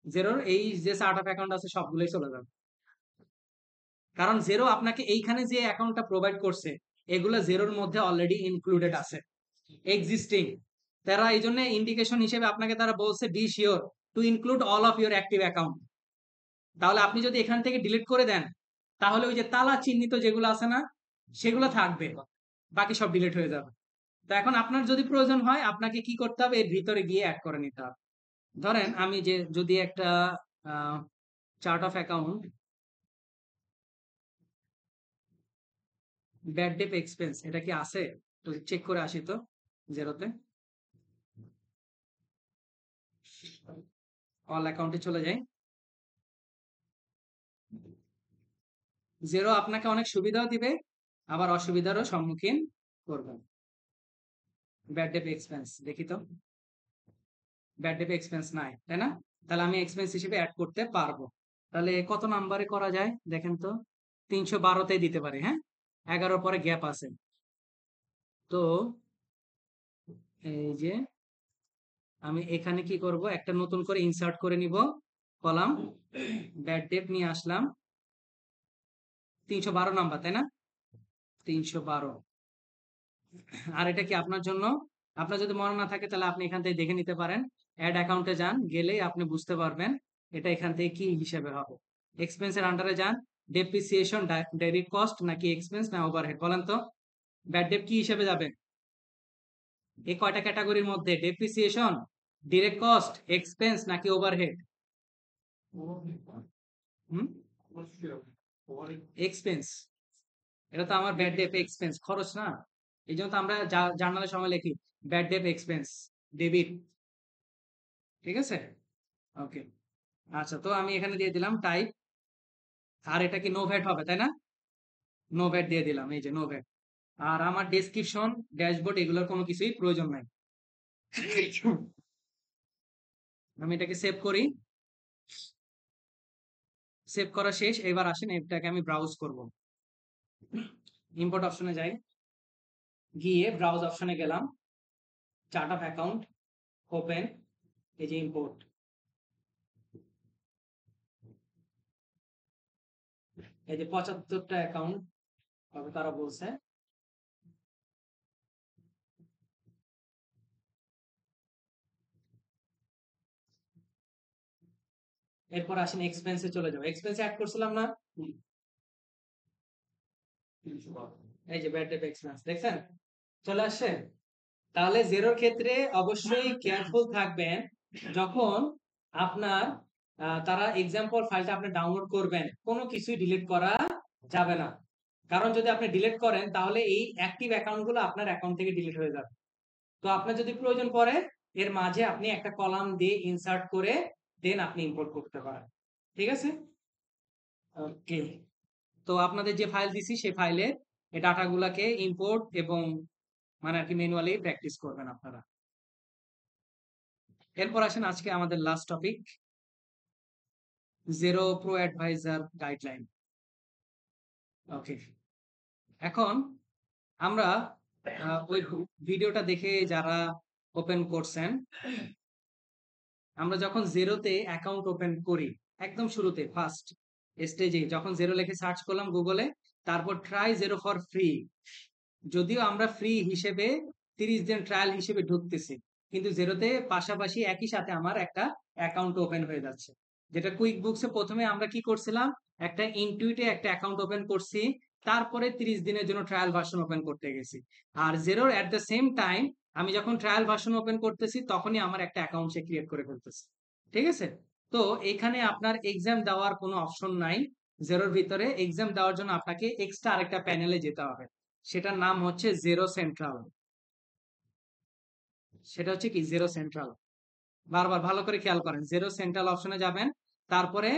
S1: জেরোর এই যে চার্ট অফ অ্যাকাউন্ট আছে সবগুলোই চলে যাবে। কারণ জেরো আপনাকে এইখানে যে অ্যাকাউন্টটা প্রোভাইড করছে এগুলো জেরোর মধ্যে অলরেডি ইনক্লুডেড আছে, এক্সিস্টিং। তারা এই জন্য ইন্ডিকেশন হিসেবে আপনাকে তারা বলছে be sure to include all of your active account. তাহলে আপনি যদি এখান থেকে ডিলিট করে দেন তাহলে ওই যে তালা চিহ্নিত যেগুলো আছে না সেগুলো থাকবে, বাকি সব ডিলিট হয়ে যাবে। তো এখন আপনার যদি প্রয়োজন হয় আপনাকে কি করতে হবে, এর ভিতরে গিয়ে অ্যাড করে নিতে হবে। ধরেন আমি যে যদি একটা chart of account bad debt expense এটা কি আছে তো চেক করে আসি তো জেরোতে। অল অ্যাকাউন্টে চলে যাই। জেরো আপনাকে অনেক সুবিধাও দিবে আবার অসুবিধারও সম্মুখীন করবে। ব্যাড ডেপ এক্সপেন্স দেখি তো, ব্যাড ডেপ এক্সপেন্স নাই তাই না? তাহলে আমি এক্সপেন্স হিসেবে অ্যাড করতে পারবো। তাহলে কত নাম্বারে করা যায় দেখেন তো, 312তে দিতে পারি। হ্যাঁ, 11 পরে গ্যাপ আছে। তো এই যে আমি এখানে কি করব, একটা নতুন করে ইনসার্ট করে নিব কলাম, ব্যাড ডেপ নিয়ে আসলাম 312 নাম্বার তাই না? 312। আর এটা কি আপনার জন্য, আপনার যদি মনে না থাকে তাহলে আপনি এখান থেকে দেখে নিতে পারেন। অ্যাড অ্যাকাউন্টে যান, গেলেই আপনি বুঝতে পারবেন এটা এখান থেকে কি হিসেবে হবে। এক্সপেন্সের আন্ডারে যান, ডেপ্রিসিয়েশন ডাইরেক্ট কস্ট নাকি এক্সপেন্স না ওভারহেড বলেন তো? ব্যাড ডেপ কি হিসেবে যাবে এই কয়টা ক্যাটাগরির মধ্যে? ডেপ্রিসিয়েশন, ডিরেক্ট কস্ট, এক্সপেন্স নাকি ওভারহেড? হুম, এক্সপেন্স। এটা তো আমার ব্যাড ডেপ এক্সপেন্স খরচ না, এই জন্য তো আমরা জার্নালের সময় লিখি ব্যাড ডেপ এক্সপেন্স ডেবিট। ঠিক আছে, ওকে। আচ্ছা, তো আমি এখানে দিয়ে দিলাম টাইপ, আর এটা কি নো ভ্যাট হবে তাই না? নো ভ্যাট দিয়ে দিলাম, এই যে নো ভ্যাট। আর আমার ডেসক্রিপশন, ড্যাশবোর্ড এগুলোর কোনো কিছুই প্রয়োজন নাই। আমি এটাকে সেভ করি। সেভ করা শেষ, এবার আসেন এটাকে আমি ব্রাউজ করব। ইম্পোর্ট অপশনে যাই, গিয়ে ব্রাউজ অপশনে গেলাম, চার্ট অফ অ্যাকাউন্ট ওপেন, এই যে ইম্পোর্ট, এই যে 75টা অ্যাকাউন্ট তবে তারা বলছে। এরপর আসেন এক্সপেন্সে চলে যাবো, এক্সপেন্সে অ্যাড করছিলাম না, এই যে ব্যাড ডেট এক্সপেন্স দেখছেন চলে আসছে। তাহলে জেরোর ক্ষেত্রে অবশ্যই কেয়ারফুল থাকবেন যখন আপনার তারা এক্সাম্পল ফাইলটা আপনি ডাউনলোড করবেন, কোনো কিছুই ডিলিট করা যাবে না। কারণ যদি আপনি ডিলিট করেন তাহলে এই অ্যাক্টিভ অ্যাকাউন্টগুলো আপনার অ্যাকাউন্ট থেকে ডিলিট হয়ে যাবে। তো আপনার যদি প্রয়োজন পড়ে এর মাঝে আপনি একটা কলাম দিয়ে ইনসার্ট করে দেন আপনি ইম্পোর্ট করতে পারেন। ঠিক আছে, ওকে। তো আপনাদের যে ফাইল দিছি সেই ফাইলে এই ডাটাগুলোকে ইম্পোর্ট এবং মানে আর কি ম্যানুয়ালি প্র্যাকটিস করবেন আপনারা। এরপর আসেন আজকে আমাদের last topic, Xero pro advisor guideline. Okay, এখন আমরা ওই ভিডিওটা দেখে যারা ওপেন করছেন, আমরা যখন জেরোতে অ্যাকাউন্ট ওপেন করি একদম শুরুতে ফার্স্ট স্টেজে যখন জিরো লিখে সার্চ করলাম গুগলে, তারপর ট্রাই জিরো ফর ফ্রি। যদিও আমরা ফ্রি হিসেবে 30 দিন ট্রায়াল হিসেবে ঢুকতেছি, কিন্তু জিরোতে পাশাপাশি একই সাথে আমার একটা অ্যাকাউন্ট ওপেন হয়ে যাচ্ছে। যেটা কুইক বুকসে প্রথমে আমরা কি করছিলাম, একটা ইনটুইটে একটা অ্যাকাউন্ট ওপেন করছি, তারপরে 30 দিনের জন্য ট্রায়াল ভার্সন ওপেন করতে গেছি। আর জিরোর এট দ্য সেম টাইম আমি যখন ট্রায়াল ভার্সন ওপেন করতেছি তখনই আমার একটা অ্যাকাউন্ট সে ক্রিয়েট করে ফেলতেছে। ঠিক আছে? তো এখানে আপনার এক্সাম দেওয়ার কোনো অপশন নাই। জিরোর ভিতরে এক্সাম দেওয়ার জন্য আপনাকে এক্সট্রা আরেকটা প্যানেলে যেতে হবে, সেটার নাম হচ্ছে জেরো সেন্ট্রাল। সেটা হচ্ছে কি জেরো সেন্ট্রাল, বারবার ভালো করে খেয়াল করেন, জেরো সেন্ট্রাল অপশনে যাবেন, তারপরে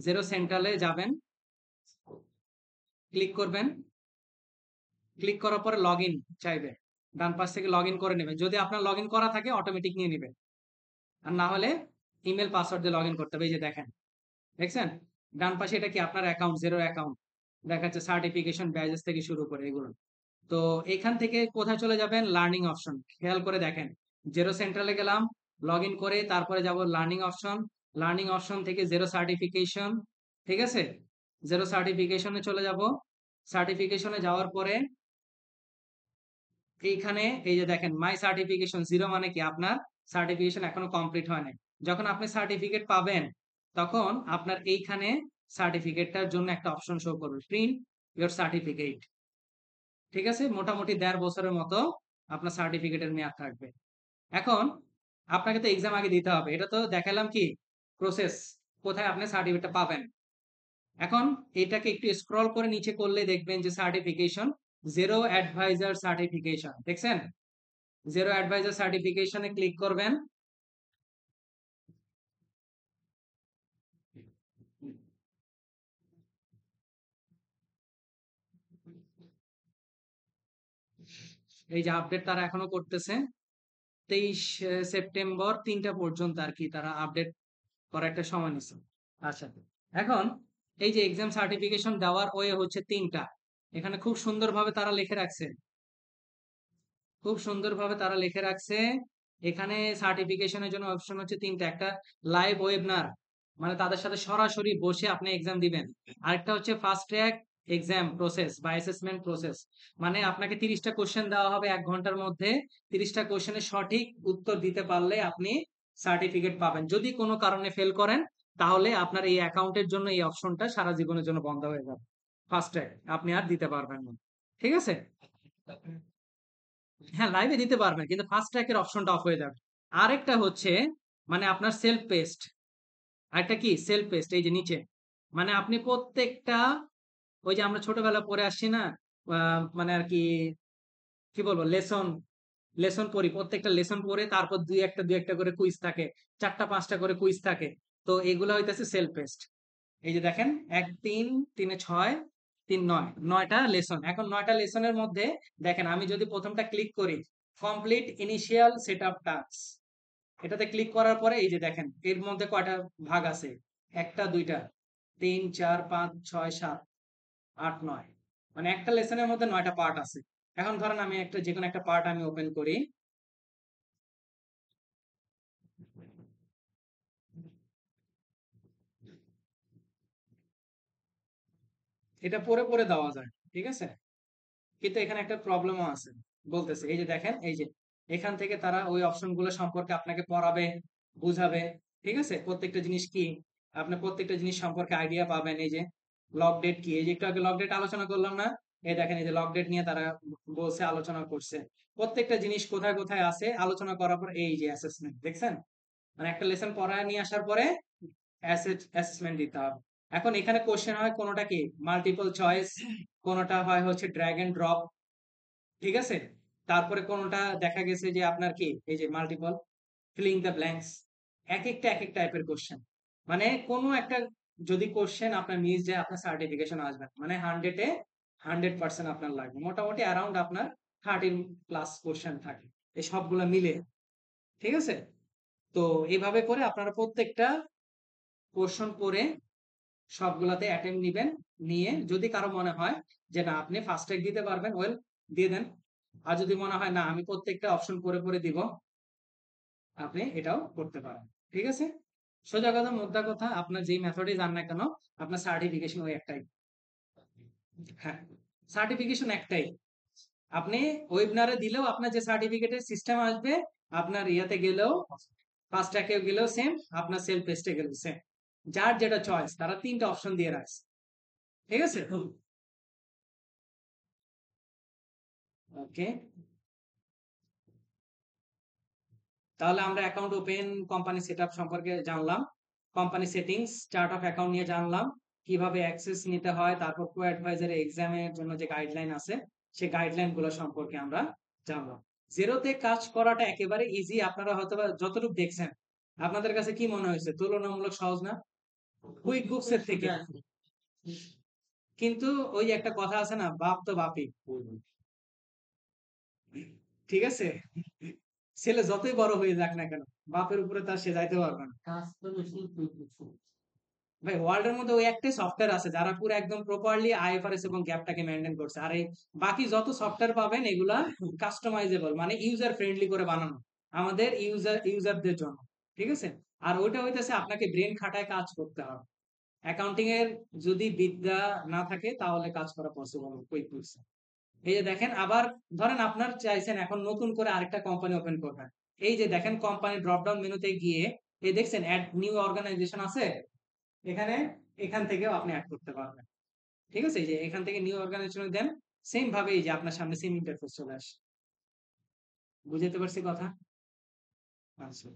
S1: জেরো সেন্ট্রালে যাবেন, ক্লিক করবেন, ক্লিক করার পরে লগ ইন চাইবে, ডান পাশ থেকে লগ ইন করে নেবেন। যদি আপনার লগ ইন করা থাকে অটোমেটিক নিয়ে নেবেন, আর না হলে ইমেল পাসওয়ার্ড দিয়ে লগ ইন করতে হবে। এই যে দেখেন, দেখছেন ডান পাশে এটা কি আপনার অ্যাকাউন্ট, জেরো অ্যাকাউন্ট দেখাচ্ছে, সার্টিফিকেশন ব্যাজেস থেকে শুরু করে এগুলো। তো এখান থেকে কোথায় চলে যাবেন, লার্নিং অপশন, খেয়াল করে দেখেন, জেরো সেন্ট্রালে গেলাম, লগ ইন করে তারপরে যাব লার্নিং অপশন, লার্নিং অপশন থেকে জেরো সার্টিফিকেশন। ঠিক আছে, জেরো সার্টিফিকেশনে চলে যাব, সার্টিফিকেশনে যাওয়ার পরে এইখানে এই যে দেখেন মাই সার্টিফিকেশন জিরো, মানে কি আপনার সার্টিফিকেশন এখনো কমপ্লিট হয় নাই। যখন আপনি সার্টিফিকেট পাবেন তখন আপনার এইখানে সার্টিফিকেটটার জন্য একটা অপশন শো করবে, প্রিন্ট ইওর সার্টিফিকেট। ঠিক আছে, মোটামুটি 1.5 বছরের মতো আপনার সার্টিফিকেটের মেয়াদ থাকবে। এখন আপনাকে তো এক্সাম আগে দিতে হবে, এটা তো দেখালাম কি প্রসেস, কোথায় আপনি সার্টিফিকেটটা পাবেন। এখন এটাকে একটু স্ক্রল করে নিচে করলে দেখবেন যে সার্টিফিকেশন, জেরো অ্যাডভাইজার সার্টিফিকেশন, দেখছেন? জেরো অ্যাডভাইজার সার্টিফিকেশনে ক্লিক করবেন। এই যে আপডেট তারা এখনো করতেছে, 23 সেপ্টেম্বর 3টা পর্যন্ত আর কি তারা আপডেট করার একটা সময় নিচ্ছে। আচ্ছা, এখন এই যে এক্সাম সার্টিফিকেশন দেওয়ার ওয়ে হচ্ছে 3টা, এখানে খুব সুন্দরভাবে তারা লিখে রাখছে, খুব সুন্দরভাবে তারা লিখে রাখছে। এখানে সার্টিফিকেশনের জন্য অপশন হচ্ছে 3টা, একটা লাইভ ওয়েবিনার, মানে তাদের সাথে সরাসরি বসে আপনি এক্সাম দিবেন। আরেকটা হচ্ছে ফাস্ট ট্র্যাক এক্সাম প্রসেস বা অ্যাসেসমেন্ট প্রসেস, মানে আপনাকে 30টা কোশ্চেন দেওয়া হবে 1 ঘন্টার মধ্যে, 30টা কোশ্চেনের সঠিক উত্তর দিতে পারলে আপনি সার্টিফিকেট পাবেন। যদি কোনো কারণে ফেল করেন তাহলে আপনার এই অ্যাকাউন্টের জন্য এই অপশনটা সারা জীবনের জন্য বন্ধ হয়ে যাবে, ফাস্ট ট্র্যাক আপনি আর দিতে পারবেন না। ঠিক আছে? হ্যাঁ, লাইভে দিতে পারবেন কিন্তু ফাস্ট ট্র্যাকের অপশনটা অফ হয়ে যাবে। আরেকটা হচ্ছে মানে আপনার সেলফ পেস্ট, আরেকটা কি সেলফ পেস্ট, এই যে নিচে, মানে আপনি প্রত্যেকটা, ওই যে আমরা ছোটবেলা পড়ে আসছি না, মানে আর কি কি বলবো, লেসন লেসন পড়ি, প্রত্যেকটা লেসন পড়ে তারপর দুই একটা করে কুইজ থাকে, 4টা 5টা করে কুইজ থাকে। তো এগুলো হইতেছে সেলফ পেস্ট। এই যে দেখেন, 1 3 3 6 3 9, 9টা লেসন। এখন 9টা লেসনের মধ্যে দেখেন, আমি যদি প্রথমটা ক্লিক করি, complete initial set up task, এটাতে ক্লিক করার পরে এই যে দেখেন এর মধ্যে কয়টা ভাগ আছে, একটা দুইটা 3 4 5 6 7 8 9, মানে একটা লেসনের মধ্যে 9টা পার্ট আছে। এখন ধরেন আমি একটা যে কোনো একটা পার্ট আমি ওপেন করি, এটা পড়ে পড়ে দেওয়া যায়, ঠিক আছে, কিন্তু এখানে একটা প্রবলেমও আছে, বলতেছে এই যে দেখেন, এই যে এখান থেকে তারা ওই অপশন গুলো সম্পর্কে আপনাকে পড়াবে, বুঝাবে। ঠিক আছে, প্রত্যেকটা জিনিস কি, আপনি প্রত্যেকটা জিনিস সম্পর্কে আইডিয়া পাবেন। এই যে লক ডেট কি, এই যে একটু আগে লক ডেট আলোচনা করলাম না, এই দেখেন এই যে লক ডেট নিয়ে তারা বলছে, আলোচনা করছে, প্রত্যেকটা জিনিস কোথায় কোথায় আছে আলোচনা করার পর এই যে অ্যাসেসমেন্ট, দেখছেন? মানে একটা লেসন পড়ায় নিয়ে আসার পরে অ্যাসেসমেন্ট দিতে হবে। এখন এখানে কোশ্চেন হয় কোনোটা কি মাল্টিপল চয়েস, কোনোটা হয় হচ্ছে ড্র্যাগ এন্ড ড্রপ। ঠিক আছে, তারপরে কোনোটা দেখা গেছে যে আপনার কি এই যে মাল্টিপল ফিলিং দ্য ব্ল্যাঙ্কস, এক এক টাইপের কোশ্চেন। মানে কোনো একটা যদি কোশ্চেন আপনার মিস যায় আপনার সার্টিফিকেশন আসবে না। মানে 100% আপনার লাগবে, মোটামুটি অ্যারাউন্ড আপনার 13+ কোশ্চেন থাকে এই সবগুলো মিলে। ঠিক আছে, তো এইভাবে করে আপনারা প্রত্যেকটা কোশ্চেন পড়ে সবগুলাতে অ্যাটেম্প নিবেন, নিয়ে যদি কারো মনে হয় যে না আপনি ফার্স্ট ট্যাগ দিতে পারবেন, ওয়েল দিয়ে দেন। আর যদি মনে হয় না আমি প্রত্যেকটা অপশন পড়ে পড়ে দিব, আপনি এটাও করতে পারেন। ঠিক আছে? সোজা কথা মোদ্দা কথা, আপনার যেই মেথডে যান না কেন, আপনার সার্টিফিকেশন ওই একটাই। হ্যাঁ, সার্টিফিকেশন একটাই। আপনি ওয়েবিনারে দিলেও আপনার যে সার্টিফিকেটের সিস্টেম আসবে, আপনার ইয়াতে গেলেও, ফাস্ট ট্র্যাকে গেলেও সেম, আপনার সেলফ টেস্টে গেলেও সেম। যার যেটা চয়েস, তারা ৩টা অপশন দিয়ে রাখছে। ঠিক আছে? ওকে। তাহলে আমরা অ্যাকাউন্ট ওপেন, কোম্পানি সেটআপ সম্পর্কে জানলাম। Company settings, chart of account নিয়ে জানলাম। কিভাবে অ্যাক্সেস নিতে হয়, তারপর কো অ্যাডভাইজার এক্সামের জন্য যে গাইডলাইন আছে, সেই গাইডলাইন গুলো সম্পর্কে আমরা জানলাম। জেরোতে কাজ করাটা একেবারে ইজি। আপনারা হয়তোবা যতটুকু দেখছেন, আপনাদের কাছে কি মনে হয়েছে? তুলনামূলক সহজ না কুইক বুকস এর থেকে? কিন্তু ওই যে একটা কথা আছে না, বাপ তো বাপই। ঠিক আছে? ছেলে যতই বড় হয়ে যাক না কেন, বাপের উপরে তার সে যাইতে পারবে না। ভাই ওয়ার্ল্ড এর মধ্যে ওই একটাই সফটওয়্যার আছে যারা পুরো একদম প্রপারলি আইএফআরএস এবং গ্যাপটাকে মেনটেন করছে। আর এই বাকি যত সফটওয়্যার পাবেন এগুলা কাস্টমাইজেবল, মানে ইউজার ফ্রেন্ডলি করে বানানো আমাদের ইউজারদের জন্য। ঠিক আছে? আর ওইটা হইতেছে আপনাকে ব্রেন খাটায় কাজ করতে হবে। অ্যাকাউন্টিং এর যদি বিদ্যা না থাকে তাহলে কাজ করা পসিবল কুইক বুকস। এই যে দেখেন, আবার ধরেন আপনার চাইছেন এখন নতুন করে আরেকটা কোম্পানি ওপেন করবেন। এই যে দেখেন কোম্পানি ড্রপ ডাউন মেনুতে গিয়ে এই দেখছেন অ্যাড নিউ অর্গানাইজেশন আছে এখানে, এখান থেকেও আপনি অ্যাড করতে পারবেন। ঠিক আছে? এই যে এখান থেকে নিউ অর্গানাইজেশন দেন, সেম ভাবে এই যে আপনার সামনে সেম ইন্টারফেস চলে আসে। বুঝাতে পারছি কথা? আচ্ছা।